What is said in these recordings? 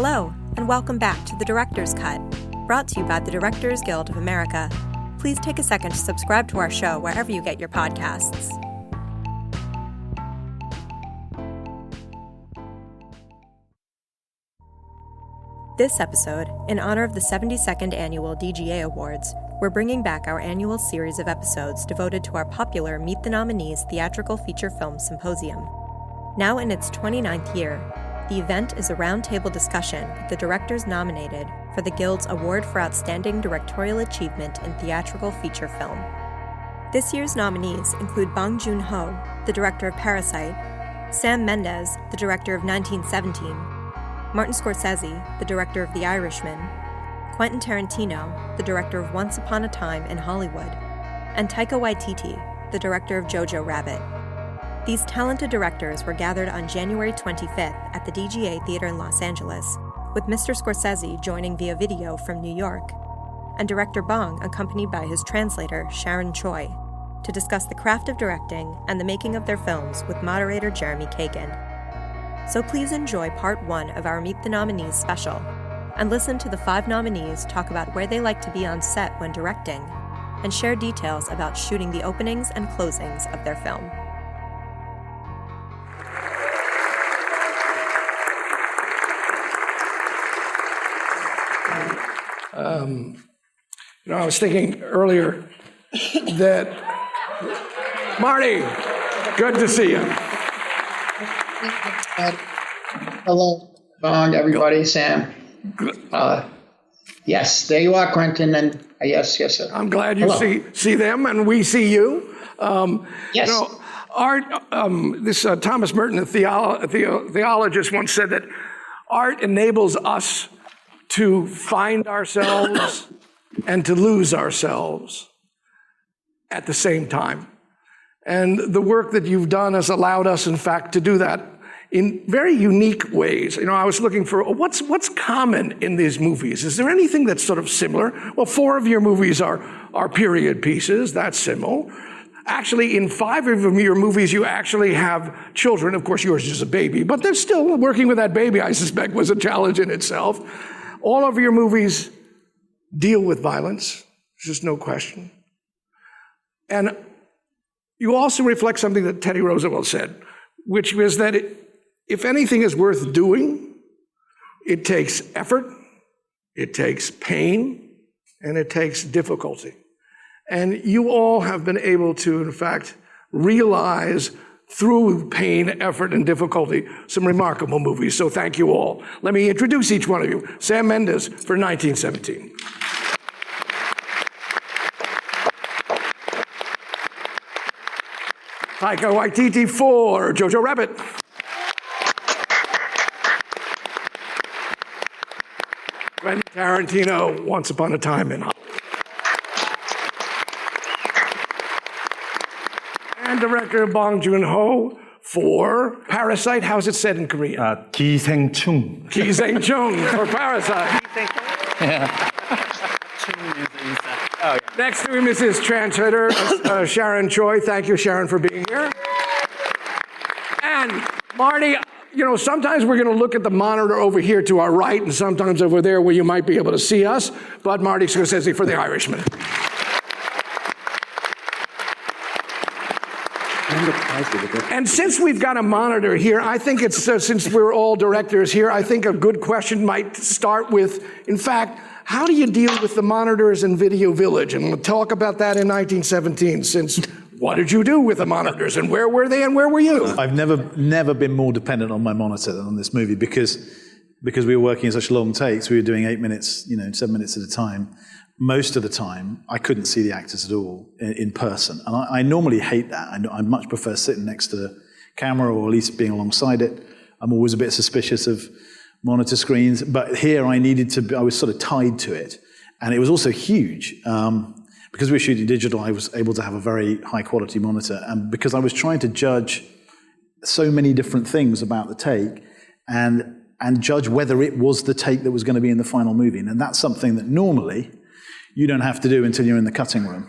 Hello, and welcome back to The Director's Cut, brought to you by the Directors Guild of America. Please take a second to subscribe to our show wherever you get your podcasts. This episode, in honor of the 72nd Annual DGA Awards, we're bringing back our annual series of episodes devoted to our popular Meet the Nominees Theatrical Feature Film Symposium. Now in its 29th year, the event is a roundtable discussion with the directors nominated for the Guild's Award for Outstanding Directorial Achievement in Theatrical Feature Film. This year's nominees include Bong Joon Ho, the director of Parasite, Sam Mendes, the director of 1917, Martin Scorsese, the director of The Irishman, Quentin Tarantino, the director of Once Upon a Time in Hollywood, and Taika Waititi, the director of Jojo Rabbit. These talented directors were gathered on January 25th at the DGA Theater in Los Angeles, with Mr. Scorsese joining via video from New York, and director Bong accompanied by his translator, Sharon Choi, to discuss the craft of directing and the making of their films with moderator Jeremy Kagan. So please enjoy part 1 of our Meet the Nominees special, and listen to the 5 nominees talk about where they like to be on set when directing, and share details about shooting the openings and closings of their film. I was thinking earlier that, Marty, good to see you. Hello, Bong, everybody, Sam. Yes, there you are, Quentin, and yes, sir. I'm glad you see them and we see you. Yes. Art, Thomas Merton, a theologist, once said that art enables us to find ourselves and to lose ourselves at the same time. And the work that you've done has allowed us, in fact, to do that in very unique ways. I was looking for what's common in these movies. Is there anything that's sort of similar? Well, 4 of your movies are period pieces. That's similar. Actually, in 5 of your movies, you actually have children. Of course, yours is a baby, but they're still working with that baby, I suspect, was a challenge in itself. All of your movies deal with violence. There's just no question. And you also reflect something that Teddy Roosevelt said, which was that if anything is worth doing, it takes effort, it takes pain, and it takes difficulty. And you all have been able to, in fact, realize through pain, effort, and difficulty, some remarkable movies. So thank you all. Let me introduce each one of you. Sam Mendes for 1917. Taika Waititi for Jojo Rabbit. Quentin Tarantino, Once Upon a Time in Hollywood. And director Bong Joon Ho for Parasite. How's it said in Korean? 기생충. 기생충 for Parasite. Next to him is his translator, Sharon Choi. Thank you, Sharon, for being here. And Marty, sometimes we're going to look at the monitor over here to our right, and sometimes over there where you might be able to see us. But Marty Scorsese for The Irishman. And since we've got a monitor here, I think it's, since we're all directors here, I think a good question might start with, in fact, how do you deal with the monitors in Video Village? And we'll talk about that in 1917, since what did you do with the monitors, and where were they, and where were you? I've never been more dependent on my monitor than on this movie, because we were working in such long takes. We were doing 8 minutes, 7 minutes at a time. Most of the time, I couldn't see the actors at all in person. And I normally hate that. I much prefer sitting next to the camera, or at least being alongside it. I'm always a bit suspicious of monitor screens. But here I was sort of tied to it. And it was also huge. Because we were shooting digital, I was able to have a very high quality monitor. And because I was trying to judge so many different things about the take, and judge whether it was the take that was going to be in the final movie. And that's something that normally you don't have to do until you're in the cutting room.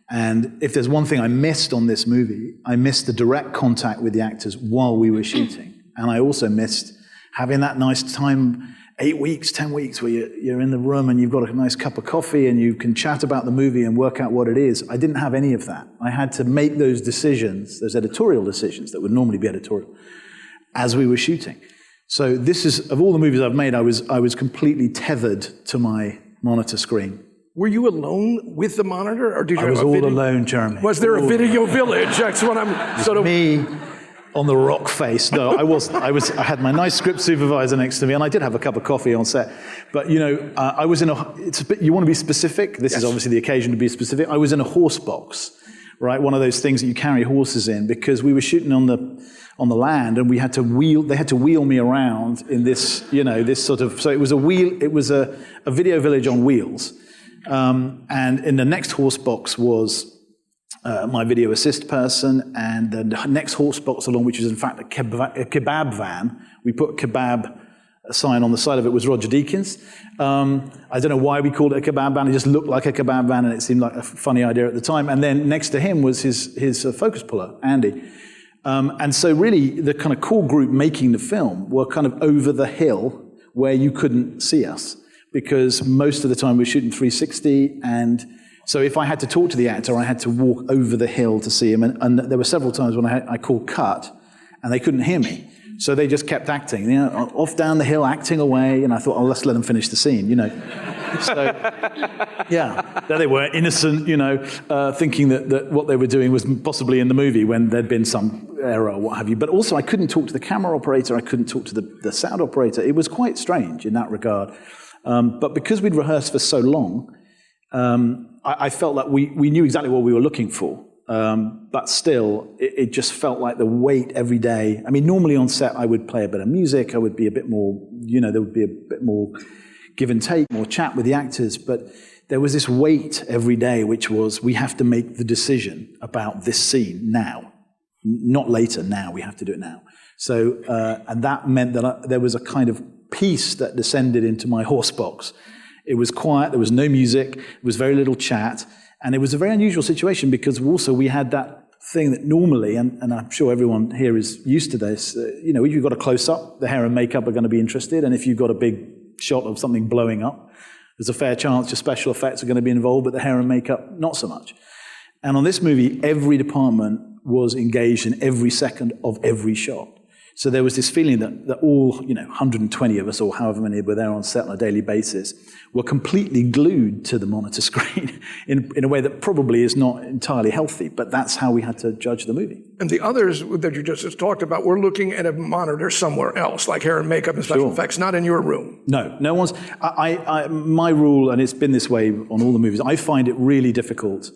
And if there's one thing I missed on this movie, I missed the direct contact with the actors while we were shooting. And I also missed having that nice time, 8 weeks, 10 weeks, where you're in the room and you've got a nice cup of coffee and you can chat about the movie and work out what it is. I didn't have any of that. I had to make those decisions, those editorial decisions that would normally be editorial, as we were shooting. So this is, of all the movies I've made, I was completely tethered to my monitor screen. Were you alone with the monitor, or did you I have was a all video? alone, Jeremy. Was there a video village? That's what I'm sort of... Me on the rock face. No, I had my nice script supervisor next to me, and I did have a cup of coffee on set. But, I was in you want to be specific? This is obviously the occasion to be specific. I was in a horse box, right? One of those things that you carry horses in, because we were shooting on the land, and they had to wheel me around in this, this sort of, so it was a video village on wheels. And in the next horse box was my video assist person, and the next horse box along, which is in fact a kebab van. We put kebab sign on the side of it, was Roger Deakins. I don't know why we called it a kebab van. It just looked like a kebab van, and it seemed like a funny idea at the time. And then next to him was his focus puller, Andy. And so really the kind of core group making the film were kind of over the hill where you couldn't see us, because most of the time we were shooting 360, and so if I had to talk to the actor, I had to walk over the hill to see him, and there were several times when I called cut, and they couldn't hear me, so they just kept acting, off down the hill, acting away, and I thought, let's let them finish the scene, So, yeah, they were innocent, thinking that what they were doing was possibly in the movie when there'd been some error or what have you. But also, I couldn't talk to the camera operator, I couldn't talk to the sound operator. It was quite strange in that regard. But because we'd rehearsed for so long, I felt that we knew exactly what we were looking for. But still, it just felt like the weight every day. I mean, normally on set, I would play a bit of music. I would be a bit more, there would be a bit more give and take, more chat with the actors. But there was this weight every day, which was, we have to make the decision about this scene now. Not later, now. We have to do it now. So, and that meant that there was a kind of peace that descended into my horse box. It was quiet, there was no music, there was very little chat, and it was a very unusual situation because also we had that thing that normally, and I'm sure everyone here is used to this, if you've got a close-up, the hair and makeup are going to be interested, and if you've got a big shot of something blowing up, there's a fair chance your special effects are going to be involved, but the hair and makeup, not so much. And on this movie, every department was engaged in every second of every shot. So there was this feeling that all, 120 of us, or however many were there on set on a daily basis, were completely glued to the monitor screen in a way that probably is not entirely healthy, but that's how we had to judge the movie. And the others that you just talked about were looking at a monitor somewhere else, like hair and makeup and special effects, not in your room. No one's... my rule, and it's been this way on all the movies, I find it really difficult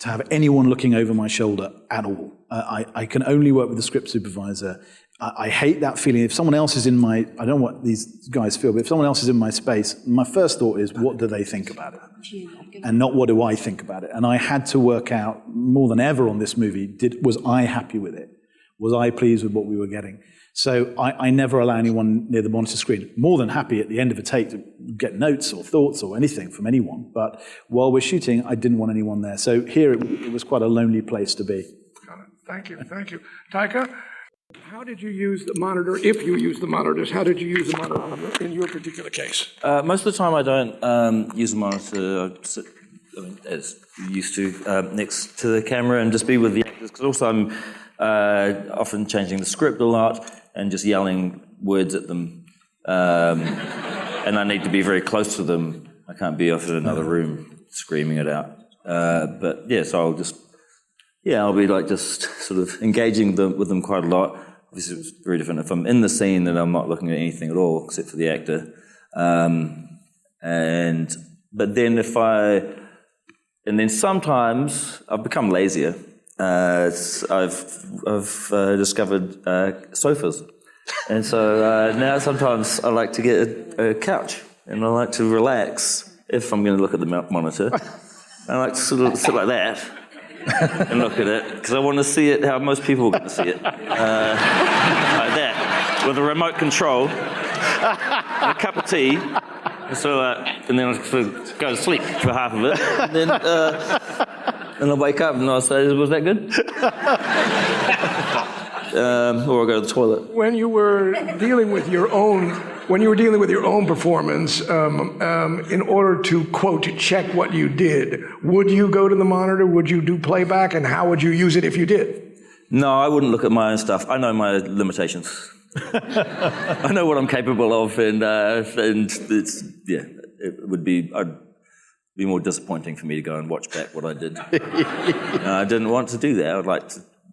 to have anyone looking over my shoulder at all. I can only work with the script supervisor. I hate that feeling. If someone else is in my, I don't know what these guys feel, but if someone else is in my space, my first thought is, what do they think about it? And not what do I think about it? And I had to work out more than ever on this movie, was I happy with it? Was I pleased with what we were getting? So I never allow anyone near the monitor screen. More than happy at the end of a take to get notes or thoughts or anything from anyone. But while we're shooting, I didn't want anyone there. So here it was quite a lonely place to be. Got it. Thank you. Taika? How did you use the monitor, if you use the monitors, how did you use the monitor in your particular case? Most of the time I don't use the monitor. I sit, as you used to, next to the camera and just be with the actors, because also I'm often changing the script a lot and just yelling words at them. And I need to be very close to them. I can't be off in another room screaming it out. But yeah, so I'll be like just sort of engaging with them quite a lot. Obviously, it's very different if I'm in the scene and I'm not looking at anything at all except for the actor. But then sometimes I've become lazier. I've discovered sofas, and so now sometimes I like to get a couch and I like to relax if I'm going to look at the monitor. I like to sort of sit like that. And look at it, because I want to see it how most people are going to see it. Like that, with a remote control, and a cup of tea, and then I sort of go to sleep for half of it, and then I wake up and I'll say, was that good? or I go to the toilet. When you were dealing with your own performance, in order to, quote, check what you did, would you go to the monitor? Would you do playback? And how would you use it if you did? No, I wouldn't look at my own stuff. I know my limitations. I know what I'm capable of, and it's, yeah, I'd be more disappointing for me to go and watch back what I did. I didn't want to do that. I'd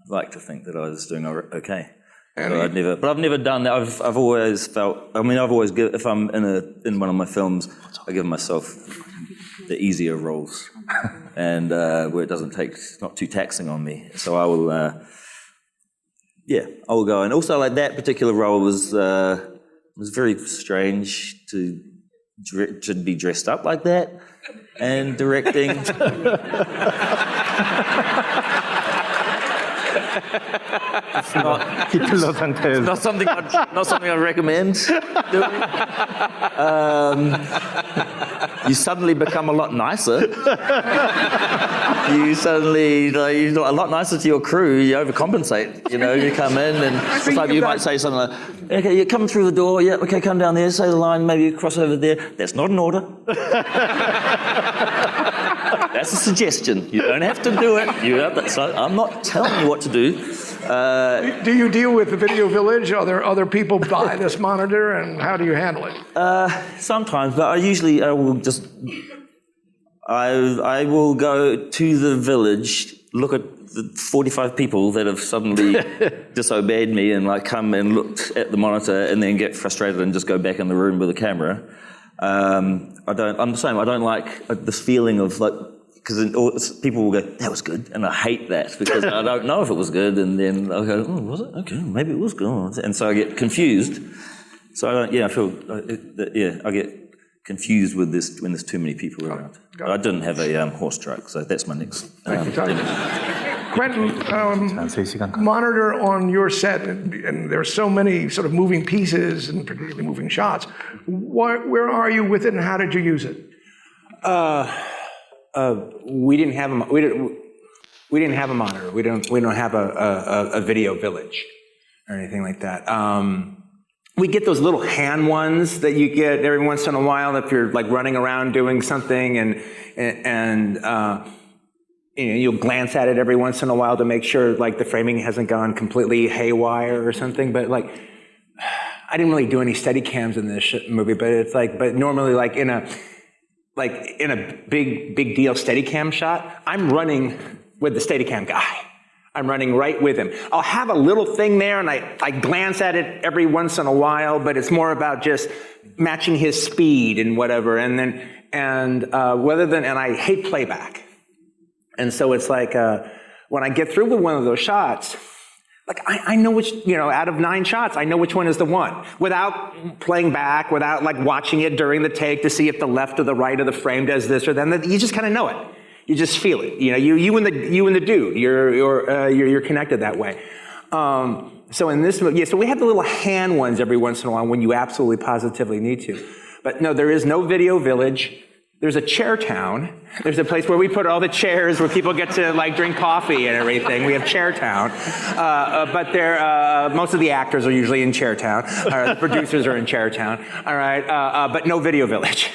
like to think that I was doing okay. But I've never done that. I've always felt. I mean, if I'm in one of my films, I give myself the easier roles, and where it's not too taxing on me. So I will. I will go. And also, like that particular role was very strange to be dressed up like that and directing. It's not something I recommend doing. You suddenly become a lot nicer. You suddenly, you're a lot nicer to your crew. You overcompensate. You come in and it's like you might say something like, "Okay, you're coming through the door. Yeah, okay, come down there. Say the line. Maybe cross over there." That's not an order. That's a suggestion. You don't have to do it. I'm not telling you what to do. Do you deal with the Video Village? Are there other people by this monitor, and how do you handle it? Sometimes, but I will go to the village, look at the 45 people that have suddenly disobeyed me, and come and looked at the monitor, and then get frustrated and just go back in the room with the camera. I'm the same. I don't like this feeling of because people will go, "That was good," and I hate that because I don't know if it was good, and then I'll go, "Oh, was it? Okay, maybe it was good," and so I get confused. So I get confused with this when there's too many people around. I didn't have a horse truck, so that's my next. Thank you, Taika. Quentin, monitor on your set, and there are so many sort of moving pieces and particularly moving shots. Where are you with it, and how did you use it? We didn't have a monitor. We don't have a video village or anything like that. We get those little hand ones that you get every once in a while if you're running around doing something, and you'll glance at it every once in a while to make sure the framing hasn't gone completely haywire or something. But I didn't really do any steady cams in this movie, but it's but normally in a big deal Steadicam shot, I'm running with the Steadicam guy. I'm running right with him. I'll have a little thing there, and I glance at it every once in a while, but it's more about just matching his speed and whatever. And I hate playback. And so it's when I get through with one of those shots, I know which, out of 9 shots, I know which one is the one. Without playing back, without watching it during the take to see if the left or the right of the frame does this or that. You just kind of know it. You just feel it. You and the dude, you're connected that way. So in this movie, so we have the little hand ones every once in a while when you absolutely positively need to. But no, there is no video village. There's a chair town. There's a place where we put all the chairs where people get to drink coffee and everything. We have Chair Town. But most of the actors are usually in Chair Town. The producers are in Chair Town. All right. But no video village.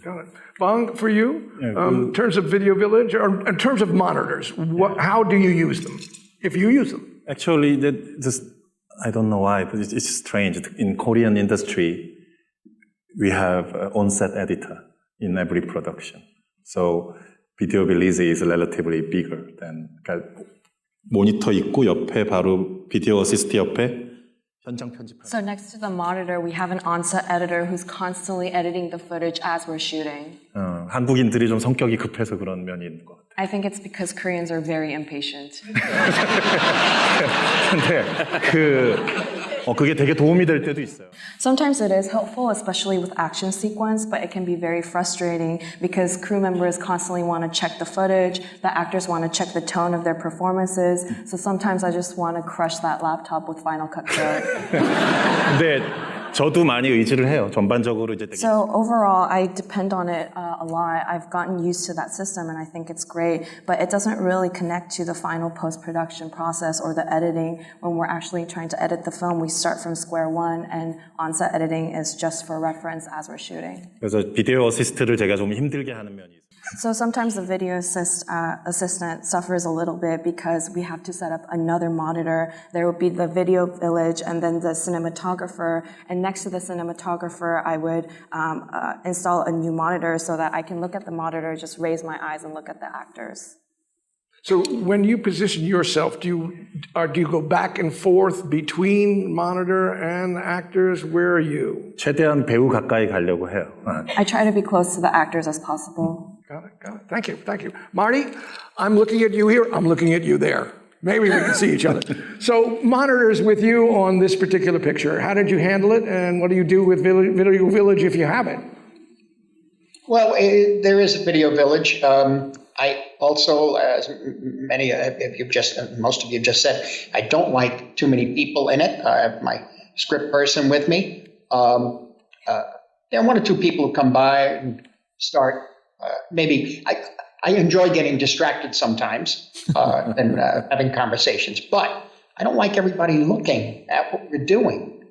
Got it. Bong, for you, in terms of video village, or in terms of monitors, how do you use them, if you use them? Actually, I don't know why, but it's strange. In Korean industry, we have an on-set editor in every production. So video release is relatively bigger than 모니터 있고 옆에 바로 비디오 어시스트 옆에 현장 편집하는. So next to the monitor, we have an on-set editor who's constantly editing the footage as we're shooting. 한국인들이 좀 성격이 급해서 그런 면이 있는 것 같아요. I think it's because Koreans are very impatient. 근데 그게 되게 도움이 될 때도 있어요. Sometimes it is helpful, especially with action sequence, but it can be very frustrating because crew members constantly want to check the footage, the actors want to check the tone of their performances, so sometimes I just want to crush that laptop with Final Cut Pro. 근데 저도 많이 의지를 해요. 전반적으로 이제 되게 So overall, I depend on it a lot. I've gotten used to that system and I think it's great, but it doesn't really connect to the final post-production process or the editing. When we're actually trying to edit the film, we start from square one and on-set editing is just for reference as we're shooting. 그래서 비디오 어시스트를 제가 좀 힘들게 하는 면이 있어요. So sometimes the video assistant suffers a little bit because we have to set up another monitor. There will be the video village and then the cinematographer. And next to the cinematographer, I would install a new monitor so that I can look at the monitor, just raise my eyes and look at the actors. So when you position yourself, do you go back and forth between monitor and actors? Where are you? 최대한 배우 가까이 가려고 해요. I try to be close to the actors as possible. Got it. Thank you. Marty, I'm looking at you here, I'm looking at you there. Maybe we can see each other. So monitors with you on this particular picture. How did you handle it, and what do you do with Video Village if you have it? Well, there is a video village. I also, as most of you just said, I don't like too many people in it. I have my script person with me. There are one or two people who come by and start. Maybe I enjoy getting distracted sometimes and having conversations, but I don't like everybody looking at what we're doing.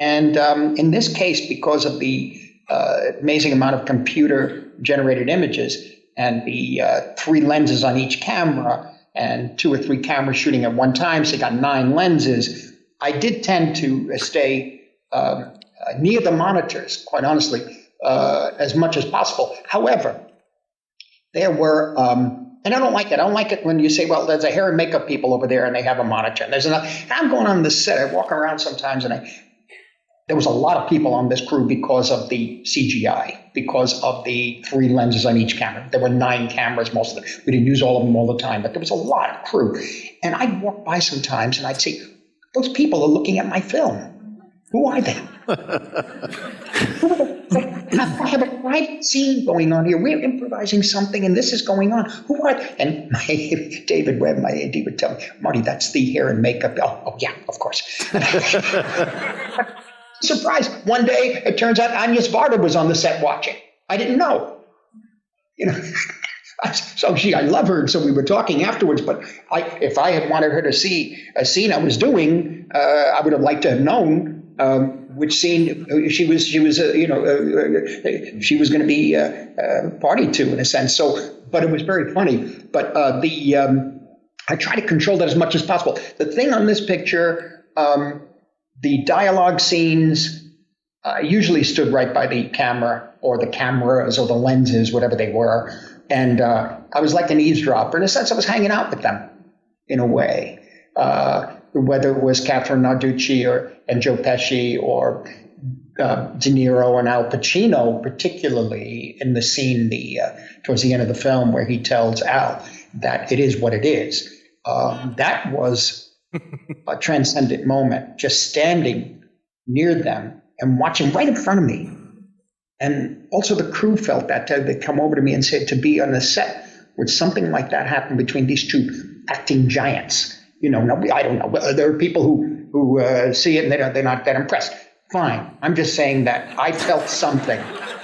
And in this case, because of the amazing amount of computer-generated images and the 3 lenses on each camera and 2 or 3 cameras shooting at one time, so you got 9 lenses, I did tend to stay near the monitors, quite honestly, as much as possible. However, there were, and I don't like it. I don't like it when you say, well, there's a hair and makeup people over there and they have a monitor. And there's another. I'm going on the set. I walk around sometimes and there was a lot of people on this crew because of the CGI, because of the 3 lenses on each camera. There were 9 cameras, most of them. We didn't use all of them all the time, but there was a lot of crew. And I'd walk by sometimes and I'd say, those people are looking at my film. Who are they? I have a private scene going on here. We're improvising something, and this is going on. Who are they? And David Webb, my AD, would tell me, Marty, that's the hair and makeup. Oh yeah, of course. Surprise! One day, it turns out Anya Sparta was on the set watching. I didn't know. So I love her, and so we were talking afterwards. But if I had wanted her to see a scene I was doing, I would have liked to have known. Which scene she was going to be party to in a sense. So, but it was very funny. But I try to control that as much as possible. The thing on this picture, the dialogue scenes usually stood right by the camera or the cameras or the lenses, whatever they were, and I was like an eavesdropper in a sense. I was hanging out with them in a way. Whether it was Catherine Narducci and Joe Pesci or De Niro and Al Pacino, particularly in the scene towards the end of the film where he tells Al that it is what it is. That was a transcendent moment, just standing near them and watching right in front of me. And also the crew felt that. They'd come over to me and said, to be on the set with something like that happen between these 2 acting giants. I don't know. There are people who see it and they're not that impressed. Fine. I'm just saying that I felt something.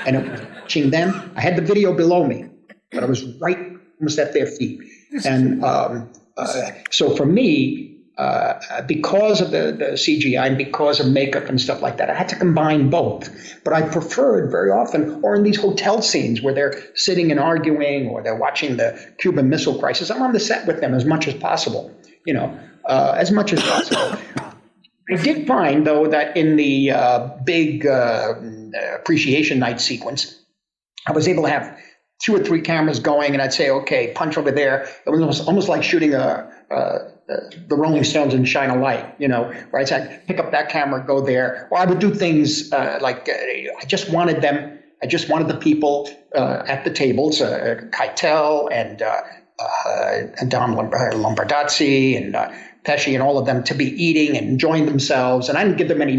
And it was watching them. I had the video below me, but I was right almost at their feet. And so for me, because of the CGI and because of makeup and stuff like that, I had to combine both. But I preferred very often, or in these hotel scenes where they're sitting and arguing or they're watching the Cuban Missile Crisis, I'm on the set with them as much as possible. As much as possible. I did find, though, that in the big appreciation night sequence, I was able to have 2 or 3 cameras going, and I'd say, okay, punch over there. It was almost like shooting the Rolling Stones in Shine a Light, where I'd say, pick up that camera, go there. Or I would do things like I just wanted the people at the tables, Keitel and Dom Lombardozzi and Pesci and all of them to be eating and enjoying themselves. And I didn't give them any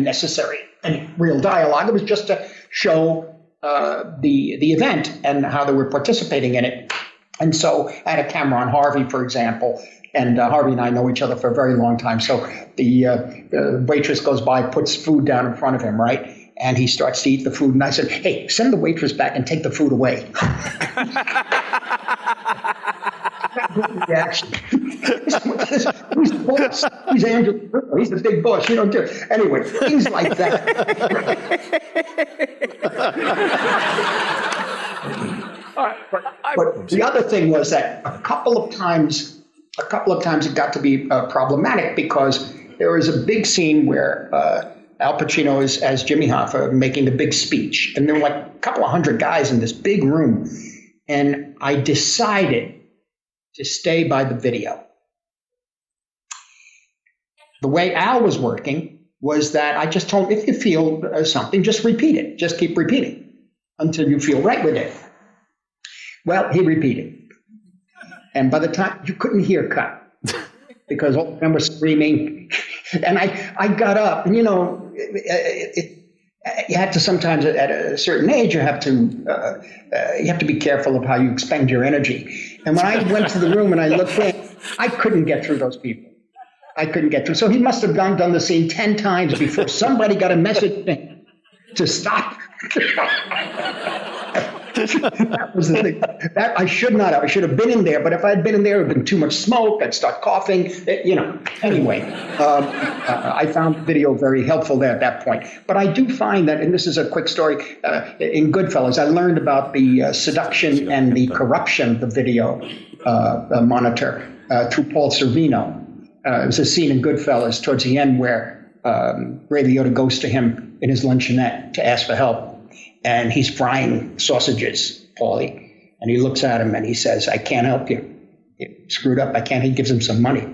real dialogue. It was just to show the event and how they were participating in it. And so I had a camera on Harvey, for example, and Harvey and I know each other for a very long time. So the waitress goes by, puts food down in front of him, right? And he starts to eat the food, and I said, hey, send the waitress back and take the food away. Reaction. Who's the boss? He's Andrew. He's the big boss. You don't do it. Anyway, things like that. But the other thing was that a couple of times it got to be problematic because there was a big scene where Al Pacino is as Jimmy Hoffa making a big speech, and there were like a couple of hundred guys in this big room, and I decided to stay by the video. The way Al was working was that I just told him, if you feel something, just repeat it. Just keep repeating until you feel right with it. Well, he repeated. And by the time, you couldn't hear cut because all of them were screaming. And I got up, and you know, you have to sometimes at a certain age, you have to be careful of how you expend your energy. And when I went to the room and I looked in, I couldn't get through those people. I couldn't get through. So he must have done the scene 10 times before somebody got a message to stop. That was the thing. That I should not have. I should have been in there. But if I had been in there, it would have been too much smoke. I'd start coughing. You know. Anyway, I found the video very helpful there at that point. But I do find that, and this is a quick story, in Goodfellas, I learned about the seduction and the corruption of the video monitor through Paul Sorvino. It was a scene in Goodfellas towards the end where Ray Liotta goes to him in his luncheonette to ask for help. And he's frying sausages, Paulie. And he looks at him and he says, I can't help you. You're screwed up. I can't. He gives him some money.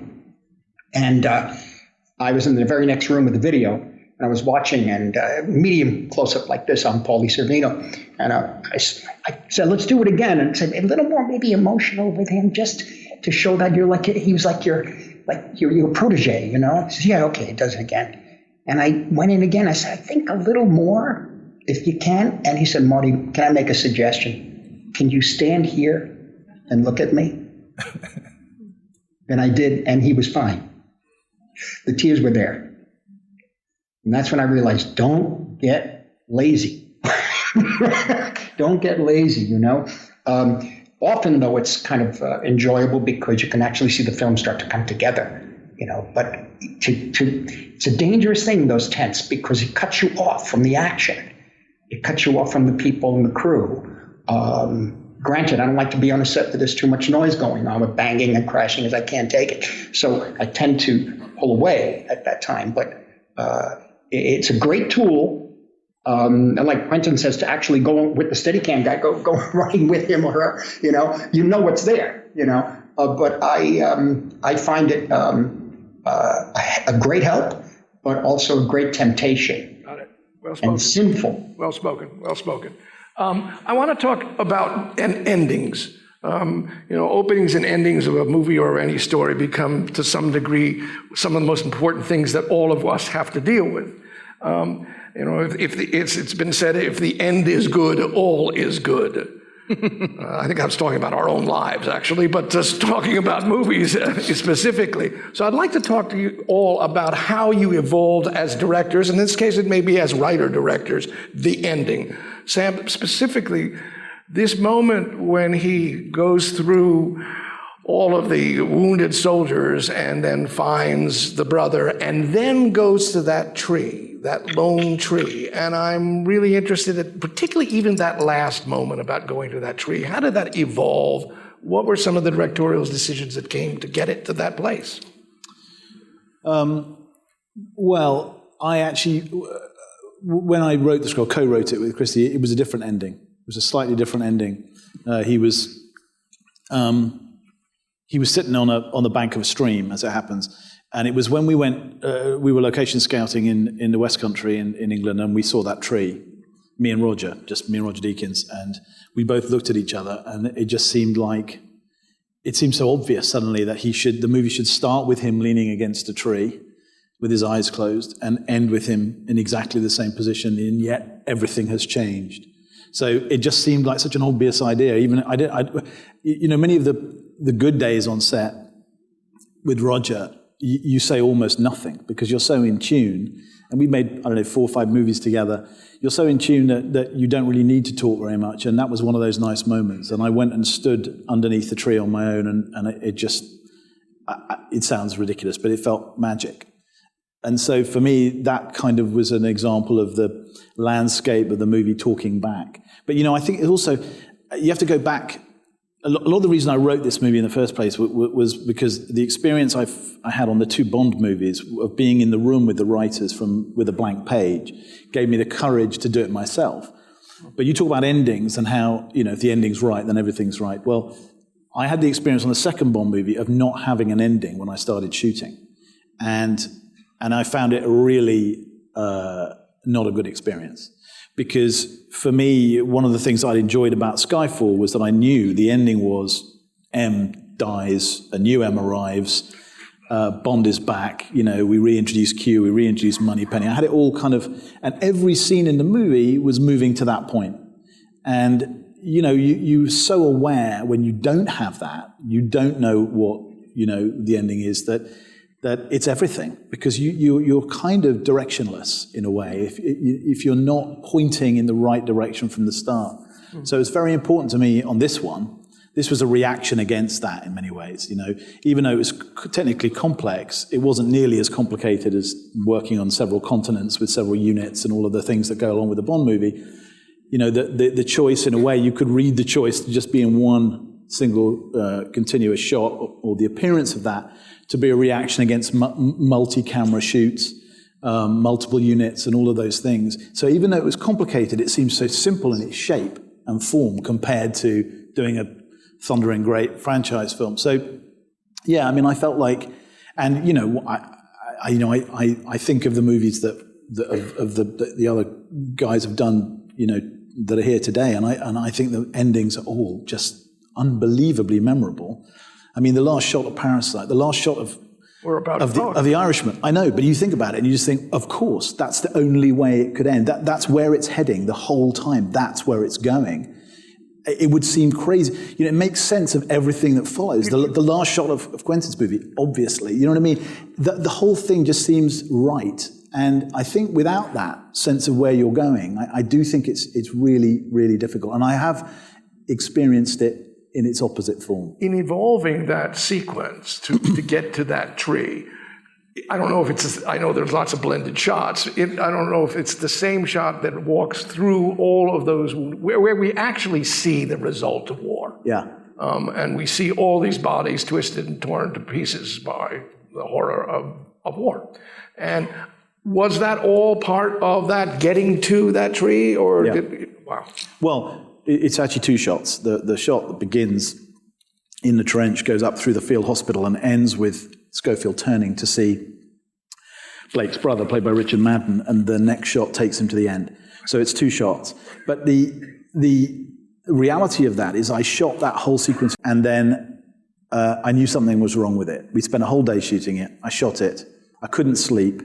And I was in the very next room with the video. And I was watching, and medium close-up like this on Paulie Sorvino. And I said, let's do it again. And said, a little more maybe emotional with him, just to show that you're like, he was like your protege, you know? He says, yeah, okay, it does it again. And I went in again. I said, I think a little more, if you can. And he said, Marty, can I make a suggestion? Can you stand here and look at me? And I did, and he was fine. The tears were there. And that's when I realized, don't get lazy. Don't get lazy, you know? Often, though, it's kind of enjoyable because you can actually see the film start to come together, you know. But it's a dangerous thing, those tents, because it cuts you off from the action. It cuts you off from the people and the crew. Granted, I don't like to be on a set where there's too much noise going on with banging and crashing, as I can't take it. So I tend to pull away at that time. But it's a great tool. And like Quentin says, to actually go with the Steadicam guy, go running with him or her, you know what's there, you know. But I find it a great help, but also a great temptation. Got it. Well spoken. And sinful. Well spoken. Well spoken. I want to talk about endings. You know, openings and endings of a movie or any story become, to some degree, some of the most important things that all of us have to deal with. You know, it's been said, if the end is good, all is good. I think I was talking about our own lives, actually, but just talking about movies specifically. So I'd like to talk to you all about how you evolved as directors. In this case, it may be as writer-directors, the ending. Sam, specifically, this moment when he goes through all of the wounded soldiers and then finds the brother and then goes to that tree, that lone tree. And I'm really interested in particularly even that last moment about going to that tree. How did that evolve? What were some of the directorial decisions that came to get it to that place? Well, I actually, when I wrote the script, co-wrote it with Christy, it was a different ending. It was a slightly different ending. He was sitting on the bank of a stream, as it happens, and it was when we were location scouting in the West Country in England, and we saw that tree, me and Roger Deakins, and we both looked at each other, and it just seemed so obvious suddenly that the movie should start with him leaning against a tree with his eyes closed and end with him in exactly the same position, and yet everything has changed. So it just seemed like such an obvious idea. Even many of the good days on set with Roger, you say almost nothing because you're so in tune, and we made, I don't know, 4 or 5 movies together. You're so in tune that you don't really need to talk very much, and that was one of those nice moments. And I went and stood underneath the tree on my own, and it just, it sounds ridiculous, but it felt magic. And so for me, that kind of was an example of the landscape of the movie talking back. But, I think it also, you have to go back. A lot of the reason I wrote this movie in the first place was because the experience I had on the 2 Bond movies of being in the room with the writers with a blank page gave me the courage to do it myself. But you talk about endings and how, if the ending's right, then everything's right. Well, I had the experience on the second Bond movie of not having an ending when I started shooting. And I found it really not a good experience. Because for me, one of the things I'd enjoyed about Skyfall was that I knew the ending was M dies, a new M arrives, Bond is back, we reintroduce Q, we reintroduce Moneypenny. I had it all and every scene in the movie was moving to that point. And, you're so aware when you don't have that, you don't know what, the ending is, that it's everything, because you're kind of directionless in a way if you're not pointing in the right direction from the start. So it's very important to me on this one. This was a reaction against that in many ways. Even though it was technically complex, it wasn't nearly as complicated as working on several continents with several units and all of the things that go along with a Bond movie. The choice, in a way, you could read the choice to just be in one single continuous shot, or the appearance of that, to be a reaction against multi-camera shoots, multiple units, and all of those things. So even though it was complicated, it seems so simple in its shape and form compared to doing a thundering great franchise film. So, yeah, I felt like, and I think of the movies that the other guys have done, that are here today, and I think the endings are all just unbelievably memorable. The last shot of Parasite, the last shot of the Irishman. I know, but you think about it and you just think, of course, that's the only way it could end. That's where it's heading the whole time. That's where it's going. It would seem crazy. It makes sense of everything that follows. The last shot of Quentin's movie, obviously. You know what I mean? The whole thing just seems right. And I think without that sense of where you're going, I do think it's really, really difficult. And I have experienced it in its opposite form. In evolving that sequence to get to that tree, I don't know if I know there's lots of blended shots. I don't know if it's the same shot that walks through all of those, where we actually see the result of war. Yeah. And we see all these bodies twisted and torn to pieces by the horror of war. And was that all part of that getting to that tree, or wow? Well, it's actually 2 shots. The shot that begins in the trench, goes up through the field hospital, and ends with Schofield turning to see Blake's brother, played by Richard Madden, and the next shot takes him to the end. So it's 2 shots. But the reality of that is I shot that whole sequence, and then I knew something was wrong with it. We spent a whole day shooting it. I shot it. I couldn't sleep.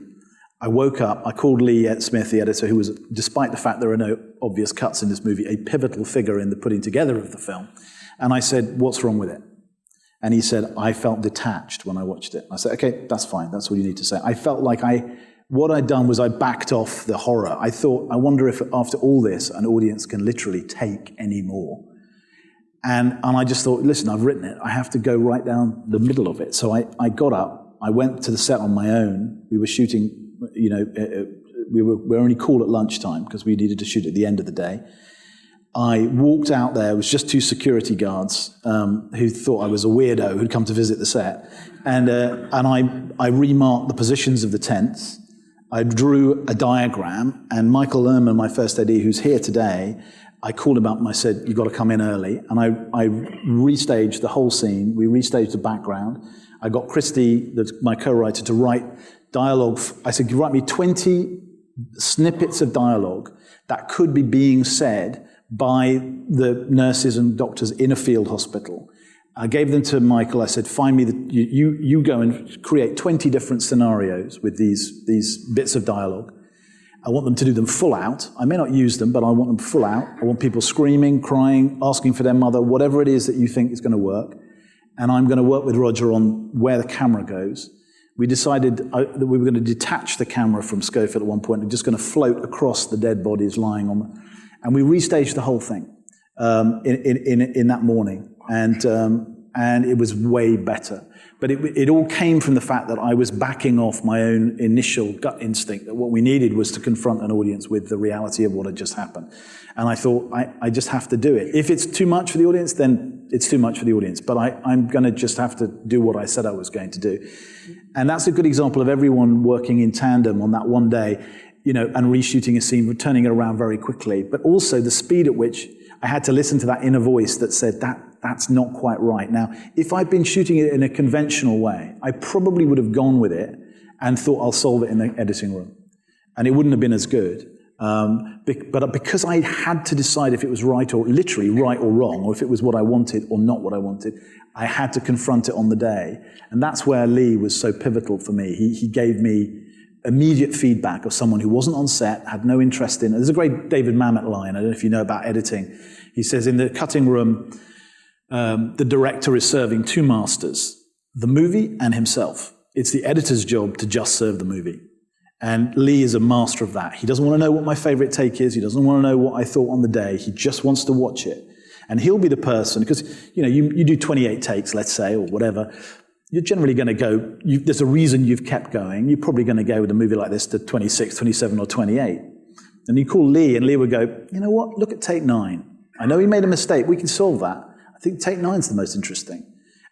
I woke up, I called Lee Smith, the editor, who was, despite the fact there are no obvious cuts in this movie, a pivotal figure in the putting together of the film. And I said, what's wrong with it? And he said, I felt detached when I watched it. I said, okay, that's fine. That's all you need to say. I felt like what I'd done was I backed off the horror. I thought, I wonder if after all this, an audience can literally take any more. And I just thought, listen, I've written it. I have to go right down the middle of it. So I got up. I went to the set on my own. We were shooting, we were only called at lunchtime because we needed to shoot at the end of the day. I walked out there. It was just 2 security guards who thought I was a weirdo who'd come to visit the set. And I remarked the positions of the tents. I drew a diagram. And Michael Lerman, my first AD, who's here today, I called him up and I said, you've got to come in early. And I restaged the whole scene. We restaged the background. I got Christy, my co-writer, to write dialogue. I said, write me 20 snippets of dialogue that could be being said by the nurses and doctors in a field hospital. I gave them to Michael. I said, find me, you go and create 20 different scenarios with these bits of dialogue. I want them to do them full out. I may not use them, but I want them full out. I want people screaming, crying, asking for their mother, whatever it is that you think is going to work. And I'm going to work with Roger on where the camera goes. we decided that we were going to detach the camera from Schofield at one point and just going to float across the dead bodies lying on them. And we restaged the whole thing in that morning. And it was way better. But it all came from the fact that I was backing off my own initial gut instinct that what we needed was to confront an audience with the reality of what had just happened. And I thought, I just have to do it. If it's too much for the audience, then it's too much for the audience. But I'm going to just have to do what I said I was going to do. And that's a good example of everyone working in tandem on that one day, you know, and reshooting a scene, turning it around very quickly. But also the speed at which I had to listen to that inner voice that said, that's not quite right. Now, if I'd been shooting it in a conventional way, I probably would have gone with it and thought I'll solve it in the editing room. And it wouldn't have been as good. But because I had to decide if it was right or literally right or wrong, or if it was what I wanted or not what I wanted, I had to confront it on the day. And that's where Lee was so pivotal for me. He gave me immediate feedback of someone who wasn't on set, had no interest in it. There's a great David Mamet line, I don't know if you know about editing. He says, in the cutting room, the director is serving two masters, the movie and himself. It's the editor's job to just serve the movie. And Lee is a master of that. He doesn't want to know what my favorite take is. He doesn't want to know what I thought on the day. He just wants to watch it. And he'll be the person, because you know you do 28 takes, let's say, or whatever. You're generally going to go, there's a reason you've kept going. You're probably going to go with a movie like this to 26, 27, or 28. And you call Lee, and Lee would go, you know what, look at take 9. I know he made a mistake. We can solve that. I think take 9's the most interesting.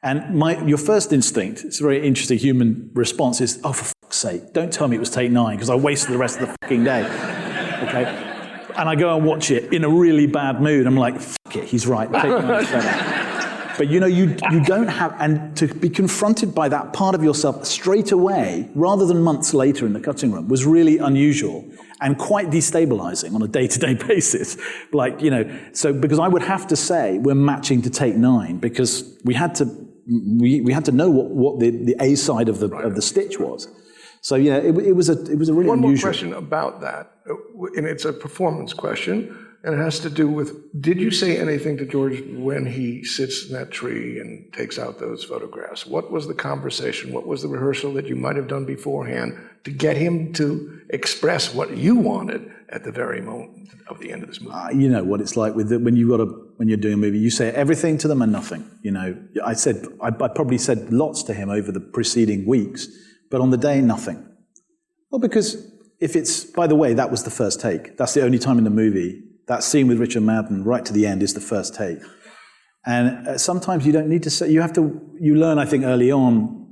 And your first instinct, it's a very interesting human response, is, oh, for fuck's sake, don't tell me it was take 9, because I wasted the rest of the fucking day. Okay? And I go and watch it in a really bad mood. I'm like, fuck it, he's right, take 9's better. But you know, you don't have, and to be confronted by that part of yourself straight away, rather than months later in the cutting room, was really unusual and quite destabilizing on a day-to-day basis. Like, you know, so because I would have to say we're matching to take 9 because we had to know what the A side of the stitch was. So yeah, it was a really One unusual. more question about that, and it's a performance question. And it has to do with, did you say anything to George when he sits in that tree and takes out those photographs? What was the conversation? What was the rehearsal that you might have done beforehand to get him to express what you wanted at the very moment of the end of this movie? You know what it's like with when you're doing a movie, you say everything to them and nothing. You know, I probably said lots to him over the preceding weeks, but on the day, nothing. Well, because if it's, by the way, that was the first take. That's the only time in the movie. That scene with Richard Madden right to the end is the first take. And sometimes you don't need to say, you learn, I think, early on,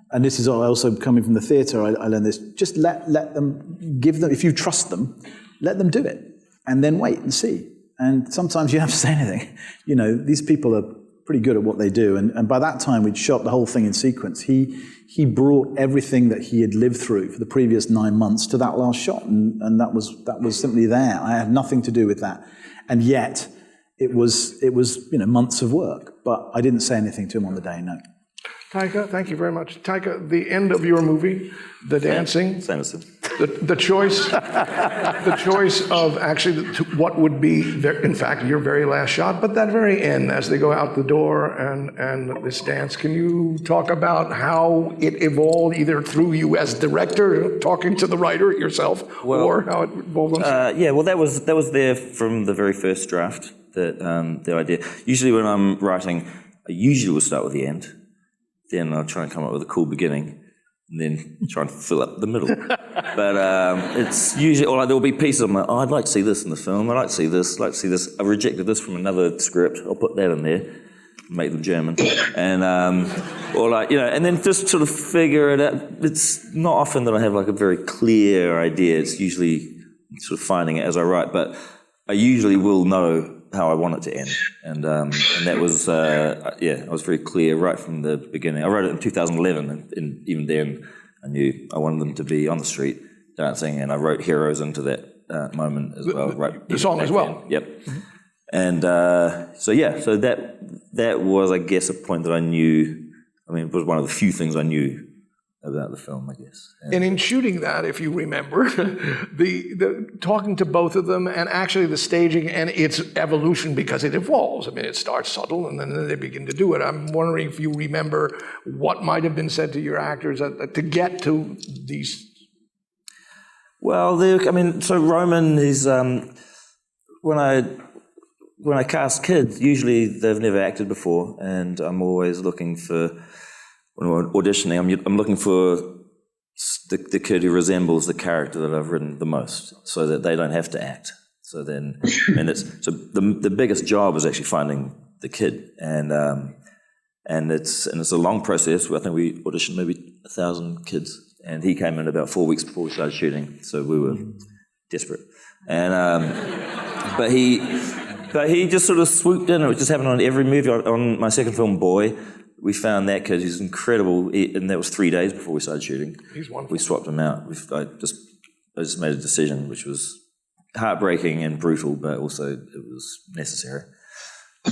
and this is also coming from the theatre, I learned this, just let them, give them, if you trust them, let them do it, and then wait and see. And sometimes you don't have to say anything. You know, these people are pretty good at what they do, and by that time we'd shot the whole thing in sequence. He brought everything that he had lived through for the previous 9 months to that last shot, and that was simply there. I had nothing to do with that, and yet it was months of work. But I didn't say anything to him on the day. No. Taika, thank you very much. Taika, the end of your movie, the dancing, the choice of actually what would be, in fact, your very last shot, but that very end as they go out the door and this dance. Can you talk about how it evolved, either through you as director, talking to the writer yourself, or how it evolved? Well, that was there from the very first draft. The idea. Usually, when I'm writing, I usually will start with the end. Then I'll try and come up with a cool beginning, and then try and fill up the middle. But it's usually, or there'll be pieces I'm like, oh, I'd like to see this in the film, I'd like to see this, I rejected this from another script, I'll put that in there, make them German. And, and then just sort of figure it out. It's not often that I have like a very clear idea, it's usually sort of finding it as I write, but I usually will know how I want it to end, and that was I was very clear right from the beginning. I wrote it in 2011, and even then I knew I wanted them to be on the street dancing, and I wrote Heroes into that moment as well. Right, the song as well. Then. Yep. Mm-hmm. And so that was, I guess, a point that I knew. I mean, it was one of the few things I knew about the film, I guess. And in shooting that, if you remember, the talking to both of them and actually the staging and its evolution, because it evolves. I mean, it starts subtle and then they begin to do it. I'm wondering if you remember what might have been said to your actors to get to these. Well, so Roman is, when I cast kids, usually they've never acted before, and I'm always looking for, when I'm auditioning, I'm looking for the kid who resembles the character that I've written the most, so that they don't have to act. So then, the biggest job is actually finding the kid, and it's a long process. I think we auditioned maybe 1,000 kids, and he came in about 4 weeks before we started shooting, so we were desperate. And but he just sort of swooped in. It just happened on every movie. On my second film, Boy, we found that kid. He's incredible, and that was 3 days before we started shooting. He's wonderful. We swapped him out. I just made a decision, which was heartbreaking and brutal, but also it was necessary.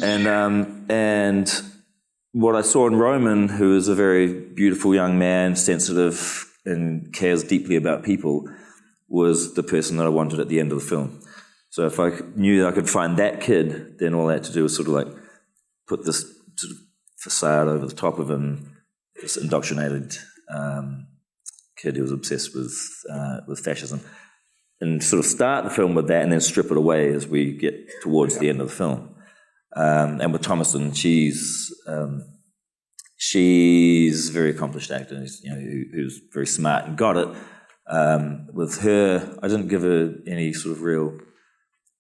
And what I saw in Roman, who is a very beautiful young man, sensitive and cares deeply about people, was the person that I wanted at the end of the film. So if I knew that I could find that kid, then all I had to do was sort of like put this sort of facade over the top of him, this indoctrinated kid who was obsessed with fascism, and sort of start the film with that and then strip it away as we get towards the end of the film. And with Thomasin, she's a very accomplished actor, who's very smart and got it. With her, I didn't give her any sort of real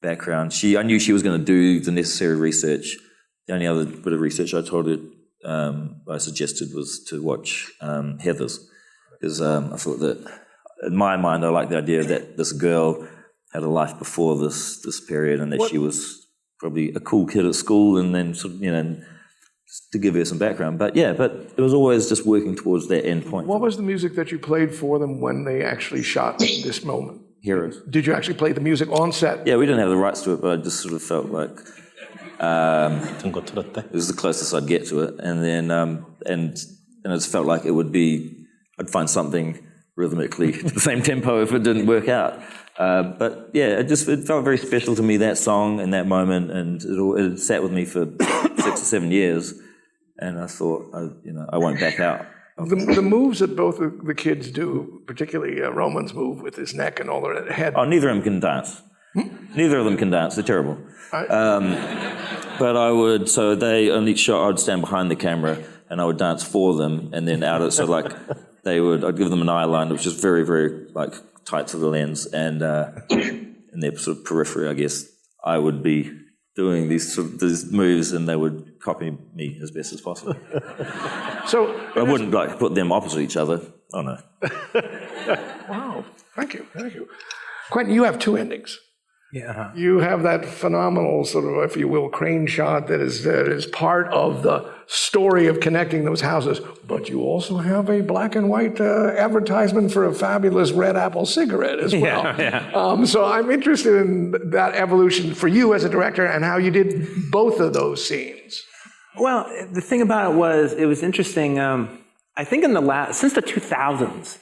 background. I knew she was going to do the necessary research. The only other bit of research I told her, I suggested, was to watch Heathers, because I thought that, in my mind, I liked the idea that this girl had a life before this period, and that she was probably a cool kid at school, and then sort of, just to give her some background. But it was always just working towards that end point. What was the music that you played for them when they actually shot this moment? Heroes. Did you actually play the music on set? Yeah, we didn't have the rights to it, but I just sort of felt like it was the closest I'd get to it, and then and it just felt like I'd find something rhythmically to the same tempo if it didn't work out. But yeah, it felt very special to me, that song and that moment, and it sat with me for 6 or 7 years, and I thought, I won't back out. The moves that both of the kids do, particularly Roman's move with his neck and all that head. Oh, neither of them can dance. Neither of them can dance. They're terrible. But on each shot, I'd stand behind the camera and I would dance for them, and then out of so like I'd give them an eye line, which is very, very like tight to the lens, and in their sort of periphery, I guess, I would be doing these moves, and they would copy me as best as possible. So I wouldn't like put them opposite each other. Oh no. Wow, thank you. Quentin, you have 2 endings. Yeah. You have that phenomenal sort of, if you will, crane shot that is part of the story of connecting those houses. But you also have a black and white advertisement for a fabulous red apple cigarette as well. Yeah. So I'm interested in that evolution for you as a director and how you did both of those scenes. Well, the thing about it was interesting. I think since the 2000s,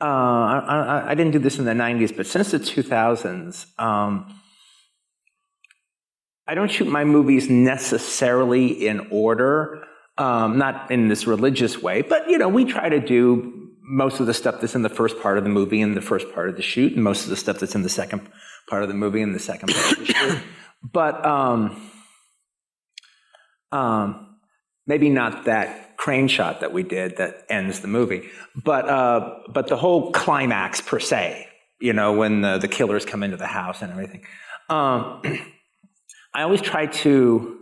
I didn't do this in the 90s, but since the 2000s, I don't shoot my movies necessarily in order, not in this religious way, but, we try to do most of the stuff that's in the first part of the movie in the first part of the shoot, and most of the stuff that's in the second part of the movie in the second part of the shoot. But maybe not that crane shot that we did that ends the movie, but the whole climax per se, when the killers come into the house and everything. I always try to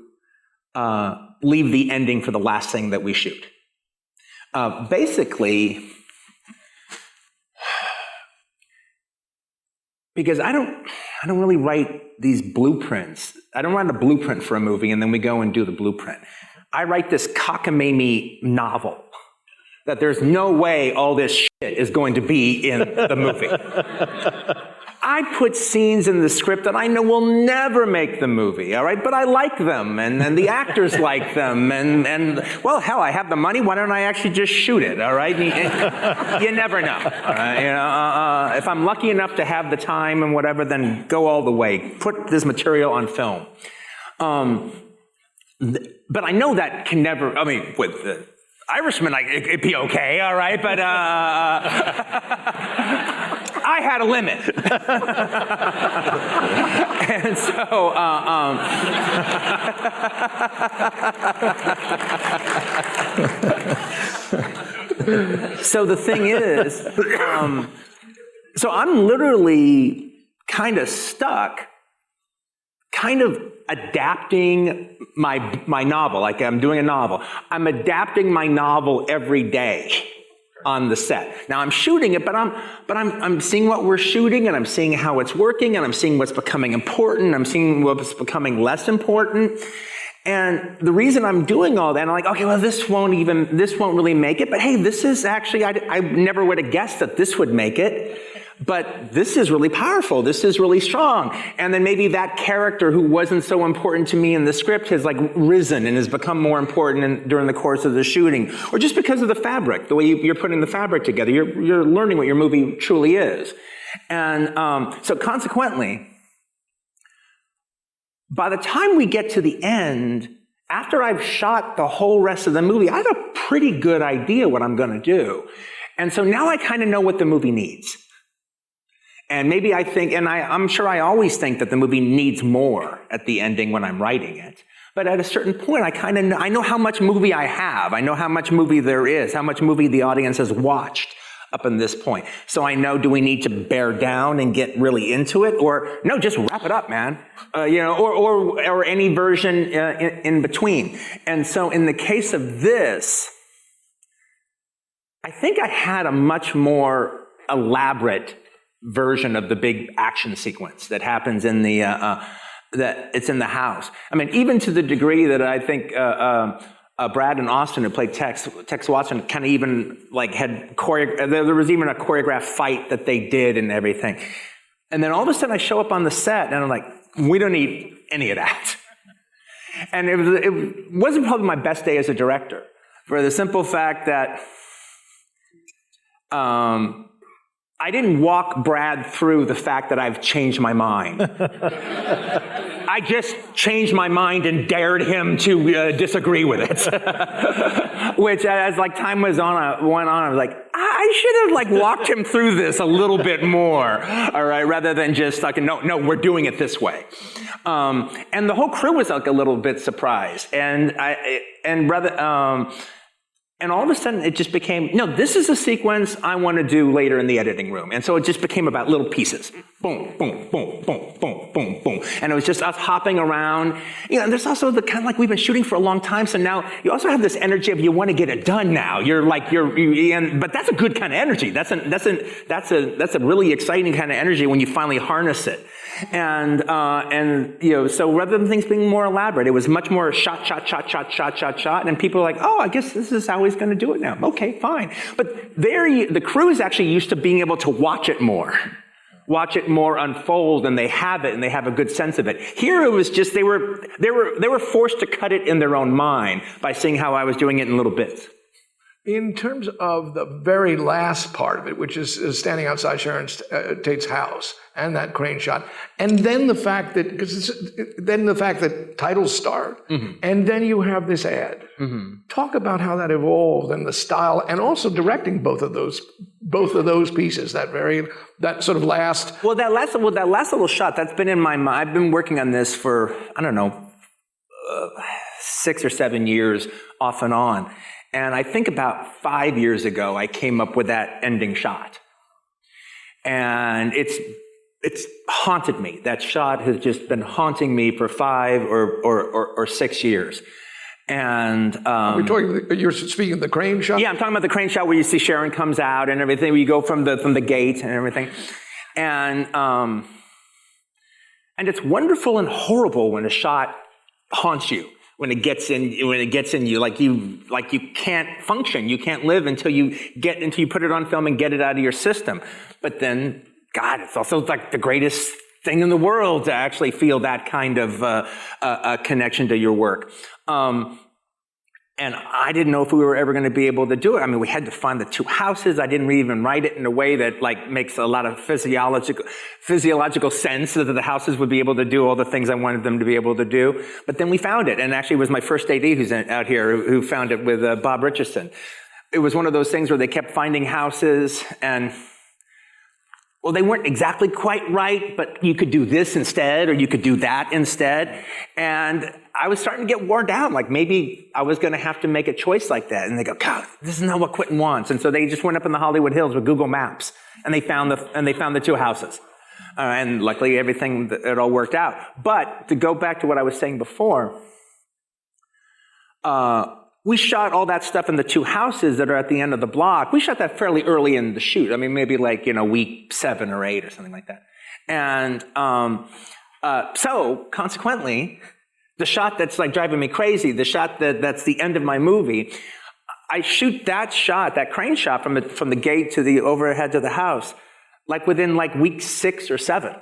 leave the ending for the last thing that we shoot. Basically, because I don't really write these blueprints. I don't write a blueprint for a movie and then we go and do the blueprint. I write this cockamamie novel that there's no way all this shit is going to be in the movie. I put scenes in the script that I know will never make the movie, all right? But I like them, and the actors like them, and well, hell, I have the money. Why don't I actually just shoot it, all right? You never know. If I'm lucky enough to have the time and whatever, then go all the way. Put this material on film. But I know that can never, I mean, with the Irishman, it'd be okay, all right? But I had a limit. And so, so the thing is, so I'm literally kind of stuck, kind of adapting my novel, like I'm doing a novel. I'm adapting my novel every day on the set. Now I'm shooting it, but I'm seeing what we're shooting, and I'm seeing how it's working, and I'm seeing what's becoming important, I'm seeing what's becoming less important. And the reason I'm doing all that, I'm like, okay, well, this won't really make it, but hey, this is actually, I never would have guessed that this would make it. But this is really powerful. This is really strong. And then maybe that character who wasn't so important to me in the script has like risen and has become more important during the course of the shooting. Or just because of the fabric, the way you're putting the fabric together. You're learning what your movie truly is. And so consequently, by the time we get to the end, after I've shot the whole rest of the movie, I have a pretty good idea what I'm going to do. And so now I kind of know what the movie needs. And maybe I think, and I'm sure I always think that the movie needs more at the ending when I'm writing it. But at a certain point, I know how much movie I have. I know how much movie there is, how much movie the audience has watched up in this point. So I know, do we need to bear down and get really into it? Or no, just wrap it up, man. Or any version in between. And so in the case of this, I think I had a much more elaborate version of the big action sequence that happens in the that it's in the house. I mean, even to the degree that I think Brad and Austin, who played Tex Watson, kind of even like had there was even a choreographed fight that they did and everything. And then all of a sudden, I show up on the set and I'm like, we don't need any of that. And it wasn't probably my best day as a director, for the simple fact that I didn't walk Brad through the fact that I've changed my mind. I just changed my mind and dared him to disagree with it. Which, as like time went on, I was like, I should have like walked him through this a little bit more, all right, rather than just like, no, we're doing it this way. And the whole crew was like a little bit surprised, and And all of a sudden, it just became, no, this is a sequence I want to do later in the editing room. And so it just became about little pieces. Boom, boom, boom, boom, boom, boom, boom. And it was just us hopping around. And there's also the kind of like we've been shooting for a long time. So now you also have this energy of you want to get it done now. But that's a good kind of energy. That's a really exciting kind of energy when you finally harness it. And so rather than things being more elaborate, it was much more shot. And people are like, oh, I guess this is how he's going to do it now. Okay, fine. But the crew is actually used to being able to watch it more unfold, and they have it, and they have a good sense of it. Here it was just, they were forced to cut it in their own mind by seeing how I was doing it in little bits. In terms of the very last part of it, which is standing outside Sharon Tate's house and that crane shot, and then the fact that titles start, mm-hmm. and then you have this ad. Mm-hmm. Talk about how that evolved and the style, and also directing both of those pieces. That sort of last. Well, that last little shot that's been in my mind. I've been working on this for 6 or 7 years, off and on. And I think about 5 years ago, I came up with that ending shot. And it's haunted me. That shot has just been haunting me for 5 or 6 years. And you're speaking of the crane shot? Yeah, I'm talking about the crane shot where you see Sharon comes out and everything, where you go from the gate and everything. And it's wonderful and horrible when a shot haunts you. When it gets in you, like you can't function, you can't live until you put it on film and get it out of your system. But then God, it's also like the greatest thing in the world to actually feel that kind of a connection to your work. And I didn't know if we were ever going to be able to do it. I mean, we had to find the two houses. I didn't even write it in a way that like makes a lot of physiological sense that the houses would be able to do all the things I wanted them to be able to do. But then we found it. And actually it was my first AD who's out here who found it with Bob Richardson. It was one of those things where they kept finding houses and, well, they weren't exactly quite right, but you could do this instead, or you could do that instead. And I was starting to get worn down, like maybe I was going to have to make a choice like that. And they go, God, this is not what Quentin wants. And so they just went up in the Hollywood Hills with Google Maps, and they found the two houses. And luckily it all worked out. But to go back to what I was saying before, we shot all that stuff in the two houses that are at the end of the block. We shot that fairly early in the shoot. I mean, maybe like, week 7 or 8 or something like that. And so consequently, the shot that's like driving me crazy, the shot that's the end of my movie, I shoot that shot, that crane shot from the gate to the overhead to the house, like within like week 6 or 7.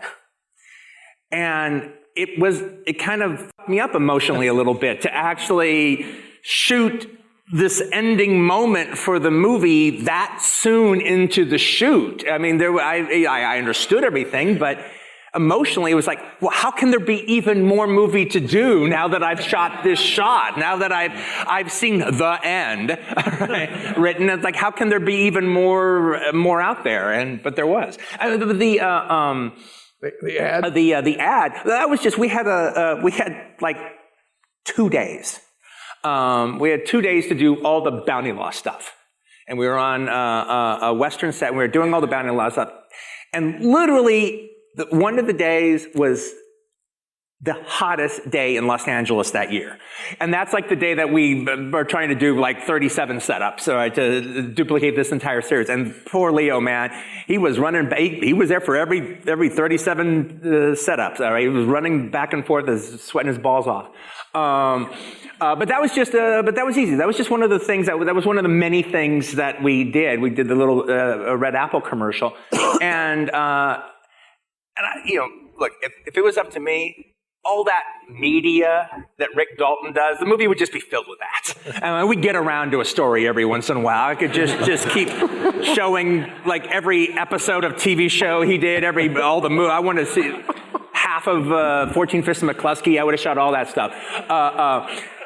And it kind of fucked me up emotionally a little bit to actually shoot this ending moment for the movie that soon into the shoot. I mean, I understood everything, but emotionally it was like, well, how can there be even more movie to do now that I've shot this shot? Now that I've seen the end right, written, it's like, how can there be even more out there? But there was. The ad. The ad. That was just we had like 2 days. We had 2 days to do all the bounty law stuff. And we were on a Western set, and we were doing all the bounty law stuff. And literally, one of the days was the hottest day in Los Angeles that year. And that's like the day that we were trying to do like 37 setups, right, to duplicate this entire series. And poor Leo, man, he was running, he was there for every 37 setups, all right? He was running back and forth, sweating his balls off. But that was just, but that was easy. That was just one of the things that was one of the many things that we did. We did the little Red Apple commercial, and look, if it was up to me, all that media that Rick Dalton does, the movie would just be filled with that. And we'd get around to a story every once in a while. I could just keep showing like every episode of TV show he did, all the movie. I want to see half of 14 Fists of McCluskey. I would have shot all that stuff.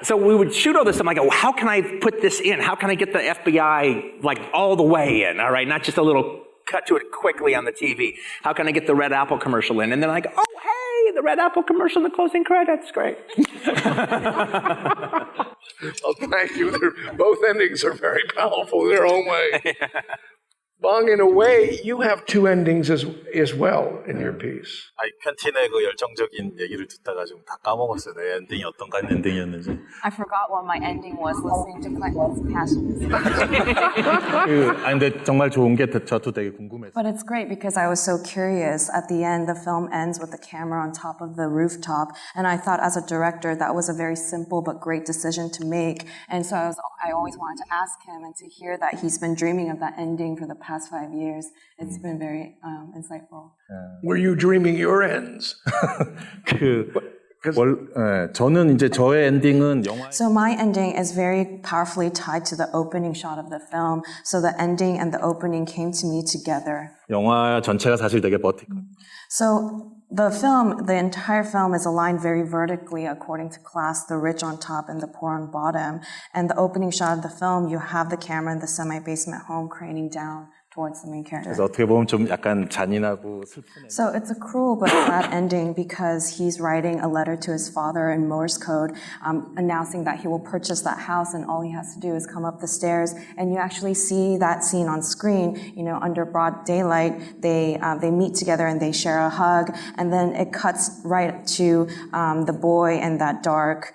So we would shoot all this stuff. I'm like, oh, how can I put this in? How can I get the FBI like all the way in? All right, not just a little cut to it quickly on the TV. How can I get the Red Apple commercial in? And then like, oh, hey, the Red Apple commercial in the closing credits. Great. Well, thank you. Both endings are very powerful in their own way. Bong, in a way, you have two endings as well in your piece. 퀸틴의 그 열정적인 얘기를 듣다가 좀 다 까먹었어요. 내 엔딩이 어떤 엔딩이었는지. I forgot what my ending was listening to Quentin's passion. 근데 정말 좋은 게 저도 되게 궁금했어요. But it's great because I was so curious. At the end, the film ends with the camera on top of the rooftop, and I thought as a director that was a very simple but great decision to make. And so I always wanted to ask him, and to hear that he's been dreaming of that ending for the past 5 years, it's been very insightful. Were you dreaming your ends? 저는 이제 저의 엔딩은 영화. So my ending is very powerfully tied to the opening shot of the film. So the ending and the opening came to me together. 영화 전체가 사실 되게 버티컬. So the entire film is aligned very vertically according to class, the rich on top and the poor on bottom. And the opening shot of the film, you have the camera in the semi-basement home craning down towards the main character. 그래서 어떻게 보면 좀 약간 잔인하고 슬픈. So it's a cruel but sad ending because he's writing a letter to his father in Morse code, announcing that he will purchase that house, and all he has to do is come up the stairs. And you actually see that scene on screen. Under broad daylight, they meet together and they share a hug, and then it cuts right to the boy in that dark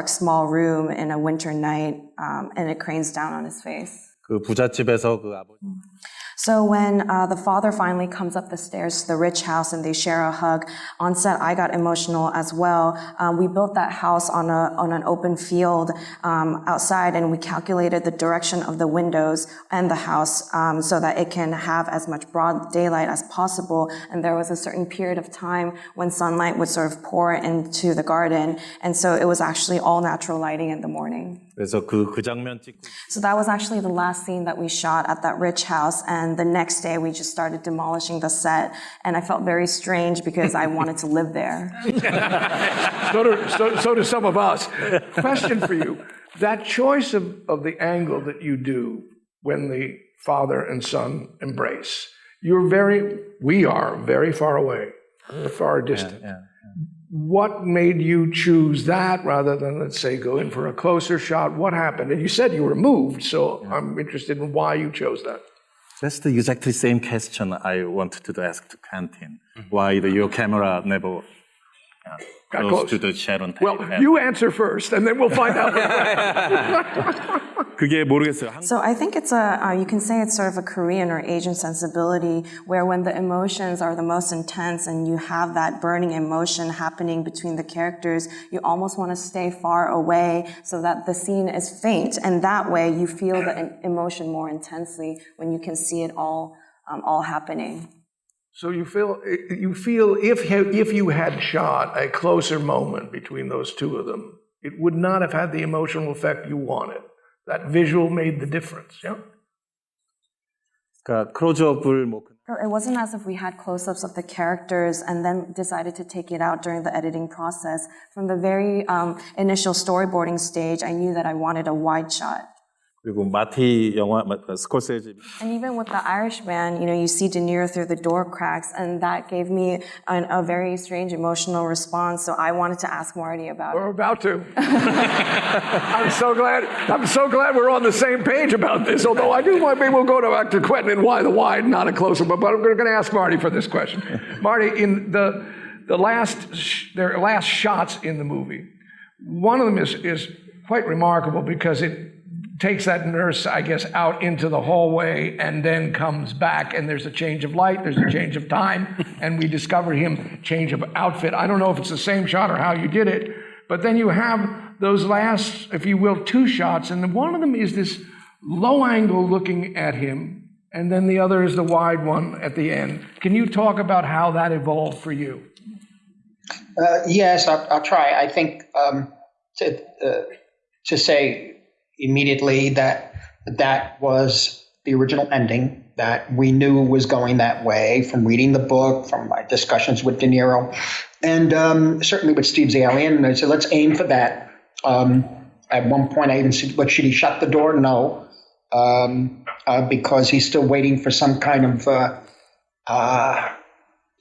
small room in a winter night, and it cranes down on his face. 그 부잣집에서 그 아버지. So when the father finally comes up the stairs to the rich house and they share a hug, on set I got emotional as well. We built that house on an open field outside, and we calculated the direction of the windows and the house so that it can have as much broad daylight as possible. And there was a certain period of time when sunlight would sort of pour into the garden, and so it was actually all natural lighting in the morning. 그래서 그 장면 찍고 So that was actually the last scene that we shot at that rich house, and the next day we just started demolishing the set, and I felt very strange because I wanted to live there. So do some of us. Question for you. That choice of the angle that you do when the father and son embrace, we are very far away, far distant. yeah. What made you choose that rather than, let's say, go in for a closer shot? What happened? And you said you were moved, so I'm interested in why you chose that. That's the exactly same question I wanted to ask to Quentin. Why your camera never Got close to the shadow type? Well, you answer first, and then we'll find out. 그게 모르겠어요. So I think it's you can say it's sort of a Korean or Asian sensibility where when the emotions are the most intense and you have that burning emotion happening between the characters, you almost want to stay far away so that the scene is faint. And that way you feel the emotion more intensely when you can see it all happening. So you feel if you had shot a closer moment between those two of them, it would not have had the emotional effect you wanted. That visual made the difference, yeah? 그러니까 클로즈업을 It wasn't as if we had close-ups of the characters and then decided to take it out during the editing process. From the very initial storyboarding stage, I knew that I wanted a wide shot. 그리고 마티 영화 스콜세지. And even with The Irishman, you see De Niro through the door cracks, and that gave me a very strange emotional response. So I wanted to ask Marty about it. We're about to. I'm so glad we're on the same page about this. Although I do want, maybe we'll go back to Quentin and why the wide, not a close-up. But I'm going to ask Marty for this question. Marty, in their last shots in the movie, one of them is quite remarkable because it takes that nurse, I guess, out into the hallway and then comes back, and there's a change of light, there's a change of time, and we discover him change of outfit. I don't know if it's the same shot or how you did it, but then you have those last, if you will, two shots, and one of them is this low angle looking at him, and then the other is the wide one at the end. Can you talk about how that evolved for you? Yes, I'll try. I think to say immediately that was the original ending, that we knew was going that way from reading the book, from my discussions with De Niro, and certainly with Steve Zalian. And I said, let's aim for that. At one point, I even said, should he shut the door? No, because he's still waiting for some kind of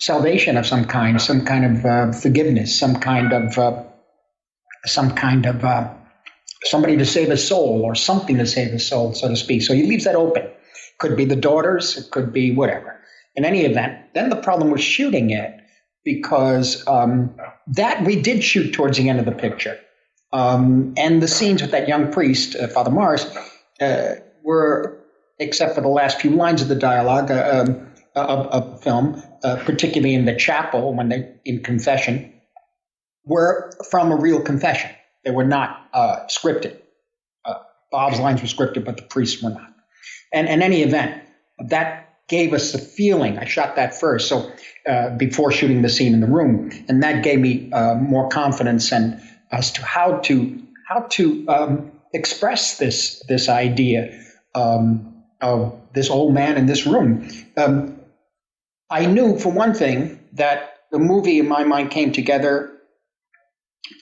salvation of some kind of forgiveness, some kind of somebody to save his soul or something to save his soul, so to speak. So he leaves that open. Could be the daughters, it could be whatever. In any event, then the problem was shooting it because that we did shoot towards the end of the picture. And the scenes with that young priest, Father Morris, were, except for the last few lines of the dialogue of the film, particularly in the chapel when they in confession, were from a real confession. They were not scripted. Bob's lines were scripted, but the priests were not. And in any event, that gave us the feeling. I shot that first, so before shooting the scene in the room, and that gave me more confidence and as to how to express this idea of this old man in this room. I knew, for one thing, that the movie in my mind came together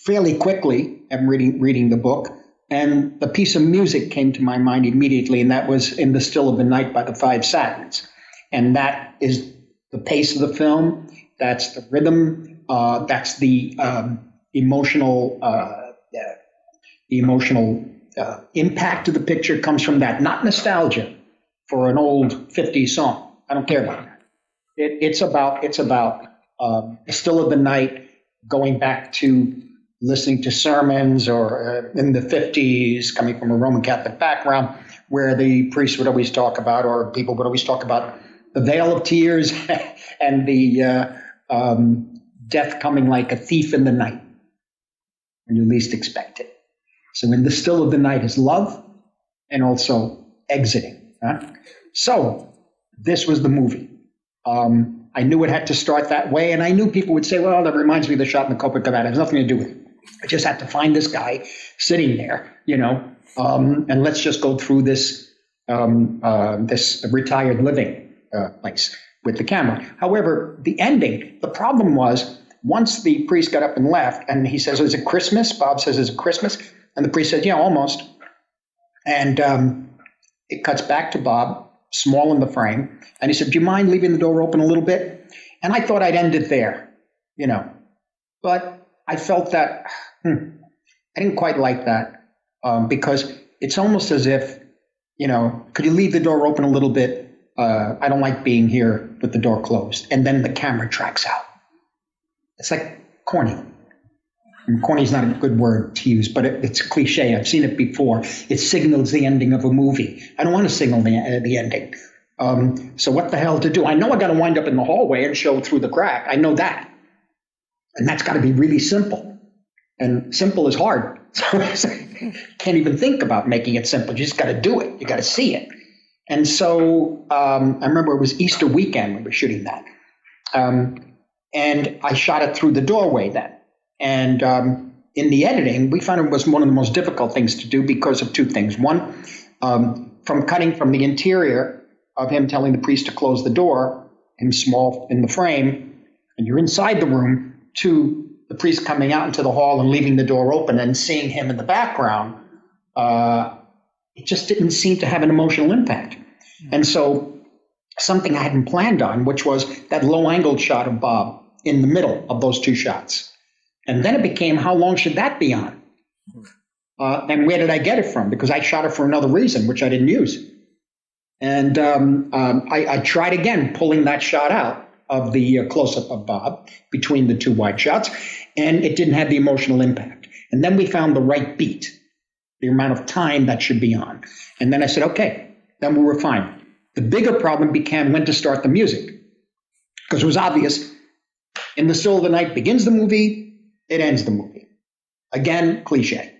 fairly quickly. I'm reading the book, and the piece of music came to my mind immediately, and that was "In the Still of the Night" by the Five Satins, and that is the pace of the film. That's the rhythm. That's the emotional impact of the picture comes from that. Not nostalgia for an old 50s song. I don't care about that. It's about the still of the night, going back to listening to sermons or in the 50s, coming from a Roman Catholic background, where the priest would always talk about, or people would always talk about, the veil of tears and the death coming like a thief in the night when you least expect it. So in the still of the night is love and also exiting. So this was the movie. I knew it had to start that way, and I knew people would say, well, that reminds me of the shot in the Copacabana. It has nothing to do with it. I just had to find this guy sitting there, and let's just go through this this retired living place with the camera. However, the ending, the problem was, once the priest got up and left, and he says, is it Christmas? Bob says, is it Christmas? And the priest said, yeah, almost. And it cuts back to Bob, small in the frame, and he said, do you mind leaving the door open a little bit? And I thought I'd end it there, but I felt that I didn't quite like that, because it's almost as if, could you leave the door open a little bit? I don't like being here with the door closed. And then the camera tracks out. It's like corny. And corny is not a good word to use, but it's cliche. I've seen it before. It signals the ending of a movie. I don't want to signal the ending. So what the hell to do? I know I got to wind up in the hallway and show through the crack. I know that. And that's got to be really simple. And simple is hard. So can't even think about making it simple. You just got to do it. You got to see it. And so I remember it was Easter weekend when we were shooting that. And I shot it through the doorway then. And in the editing, we found it was one of the most difficult things to do because of two things. One, from cutting from the interior of him telling the priest to close the door, him small in the frame, and you're inside the room, to the priest coming out into the hall and leaving the door open and seeing him in the background, it just didn't seem to have an emotional impact. And so something I hadn't planned on, which was that low-angled shot of Bob in the middle of those two shots. And then it became, how long should that be on? And where did I get it from? Because I shot it for another reason, which I didn't use. And I tried again pulling that shot out of the close-up of Bob between the two wide shots, and it didn't have the emotional impact. And then we found the right beat, the amount of time that should be on. And then I said, okay, then we were fine. The bigger problem became when to start the music, because it was obvious. In the still of the night begins the movie, it ends the movie. Again, cliche.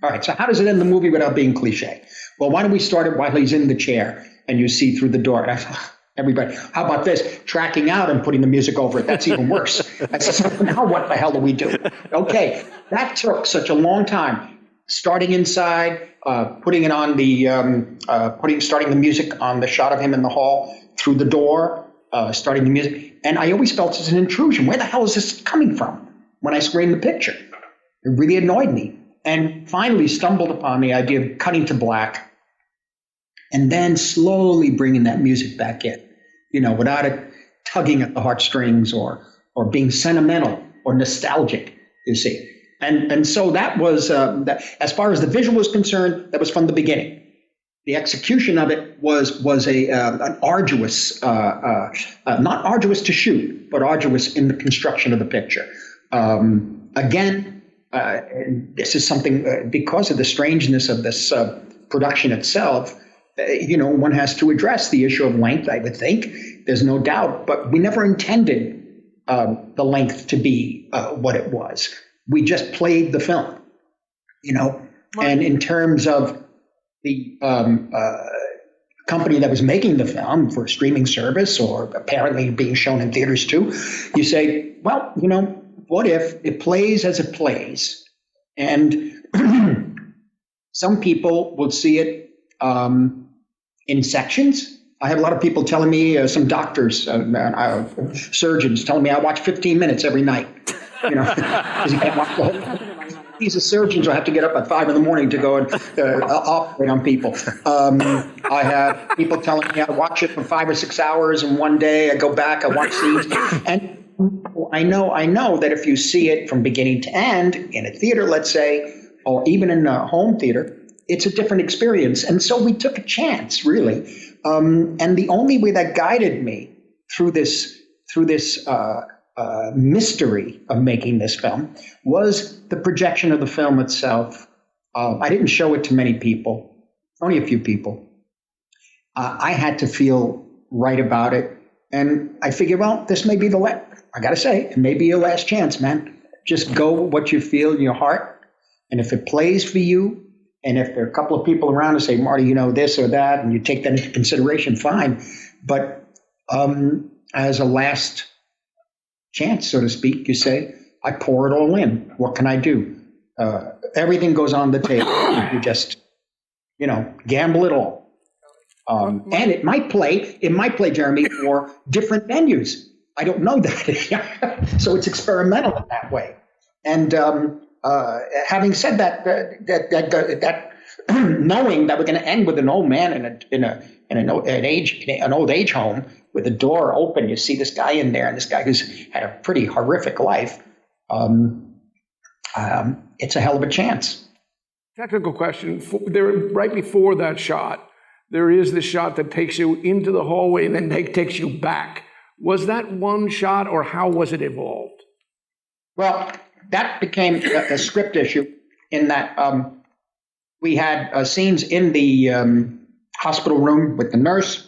All right, so how does it end the movie without being cliche? Well, why don't we start it while he's in the chair and you see through the door? And I thought, everybody, how about this? Tracking out and putting the music over it. That's even worse. I said, now what the hell do we do? Okay, that took such a long time. Starting inside, putting it on the, starting the music on the shot of him in the hall, through the door, starting the music. And I always felt it's an intrusion. Where the hell is this coming from when I screened the picture? It really annoyed me. And finally stumbled upon the idea of cutting to black and then slowly bringing that music back in, without it tugging at the heartstrings or being sentimental or nostalgic, you see. And so that was, that, as far as the visual was concerned, that was from the beginning. The execution of it was an arduous, not arduous to shoot, but arduous in the construction of the picture. Again, this is something, because of the strangeness of this production itself, one has to address the issue of length, I would think. There's no doubt, but we never intended the length to be what it was. We just played the film, and in terms of the company that was making the film for a streaming service, or apparently being shown in theaters too, you say, well, what if it plays as it plays, and some people will see it in sections. I have a lot of people telling me, some doctors, surgeons telling me I watch 15 minutes every night, because you can't watch the whole time. These are surgeons who have to get up at 5 a.m. to go and operate on people. I have people telling me I watch it for 5 or 6 hours in one day. I go back, I watch scenes, and I know that if you see it from beginning to end in a theater, let's say, or even in a home theater, it's a different experience. And so we took a chance, really. And the only way that guided me through this mystery of making this film was the projection of the film itself. I didn't show it to many people. only a few people. I had to feel right about it. And I figured, well, this may be I got to say, it may be your last chance, man. Just go with what you feel in your heart. And if it plays for you, and if there are a couple of people around who say, Marty, this or that, and you take that into consideration, fine. But as a last chance, so to speak, you say, I pour it all in. What can I do? Everything goes on the table. You just, gamble it all. And it might play, Jeremy, for different venues. I don't know that. So it's experimental in that way. And having said that, knowing that we're going to end with an old man in an old age home with the door open, you see this guy in there, and this guy who's had a pretty horrific life. It's a hell of a chance. Technical question. Right before that shot, there is the shot that takes you into the hallway and then takes you back. Was that one shot, or how was it evolved? Well, that became a script issue in that we had scenes in the hospital room with the nurse,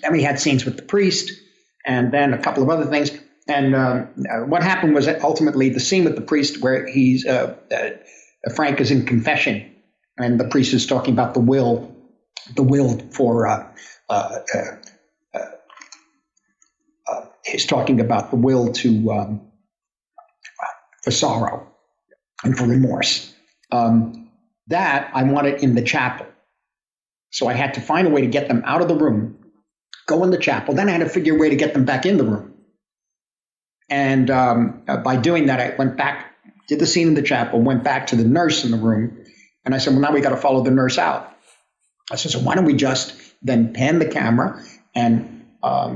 then we had scenes with the priest, and then a couple of other things. And what happened was that ultimately the scene with the priest where Frank is in confession, and the priest is talking about the will for he's talking about the will to for sorrow and for remorse. That I wanted in the chapel, so I had to find a way to get them out of the room, go in the chapel. Then I had to figure a way to get them back in the room. And by doing that, I went back, did the scene in the chapel, went back to the nurse in the room, and I said, well, now we got to follow the nurse out. I said, so why don't we just then pan the camera, and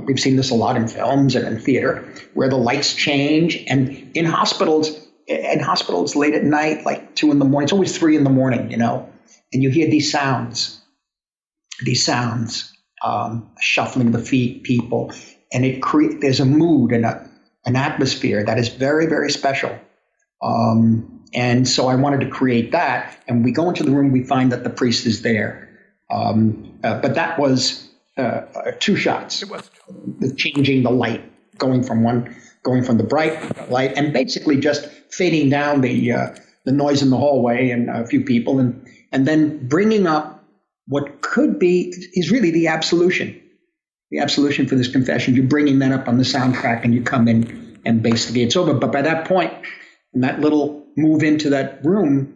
we've seen this a lot in films and in theater, where the lights change, and in hospitals late at night, like 2 a.m, it's always 3 a.m, and you hear these sounds, shuffling the feet, people, and there's a mood and an atmosphere that is very, very special. And so I wanted to create that, and we go into the room, we find that the priest is there. But that was 2 shots. It was changing the light, going from the bright light, and basically just fading down the noise in the hallway and a few people, and then bringing up what could be is really the absolution for this confession. You're bringing that up on the soundtrack, and you come in, and basically it's over. But by that point, in that little move into that room,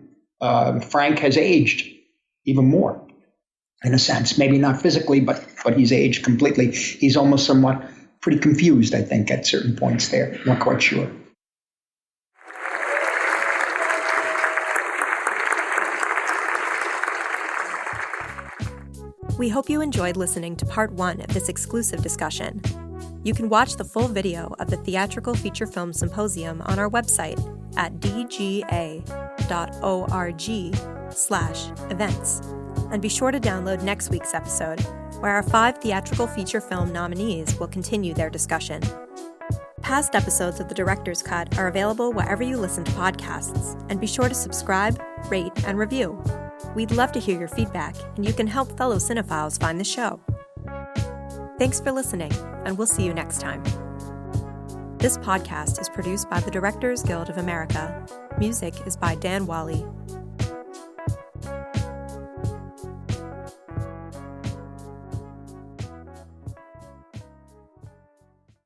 Frank has aged even more. In a sense, maybe not physically, but he's aged completely. He's almost somewhat pretty confused, I think, at certain points there. Not quite sure. We hope you enjoyed listening to part 1 of this exclusive discussion. You can watch the full video of the Theatrical Feature Film Symposium on our website at dga.org/events. And be sure to download next week's episode, where our 5 theatrical feature film nominees will continue their discussion. Past episodes of The Director's Cut are available wherever you listen to podcasts, and be sure to subscribe, rate, and review. We'd love to hear your feedback, and you can help fellow cinephiles find the show. Thanks for listening, and we'll see you next time. This podcast is produced by the Directors Guild of America. Music is by Dan Wally.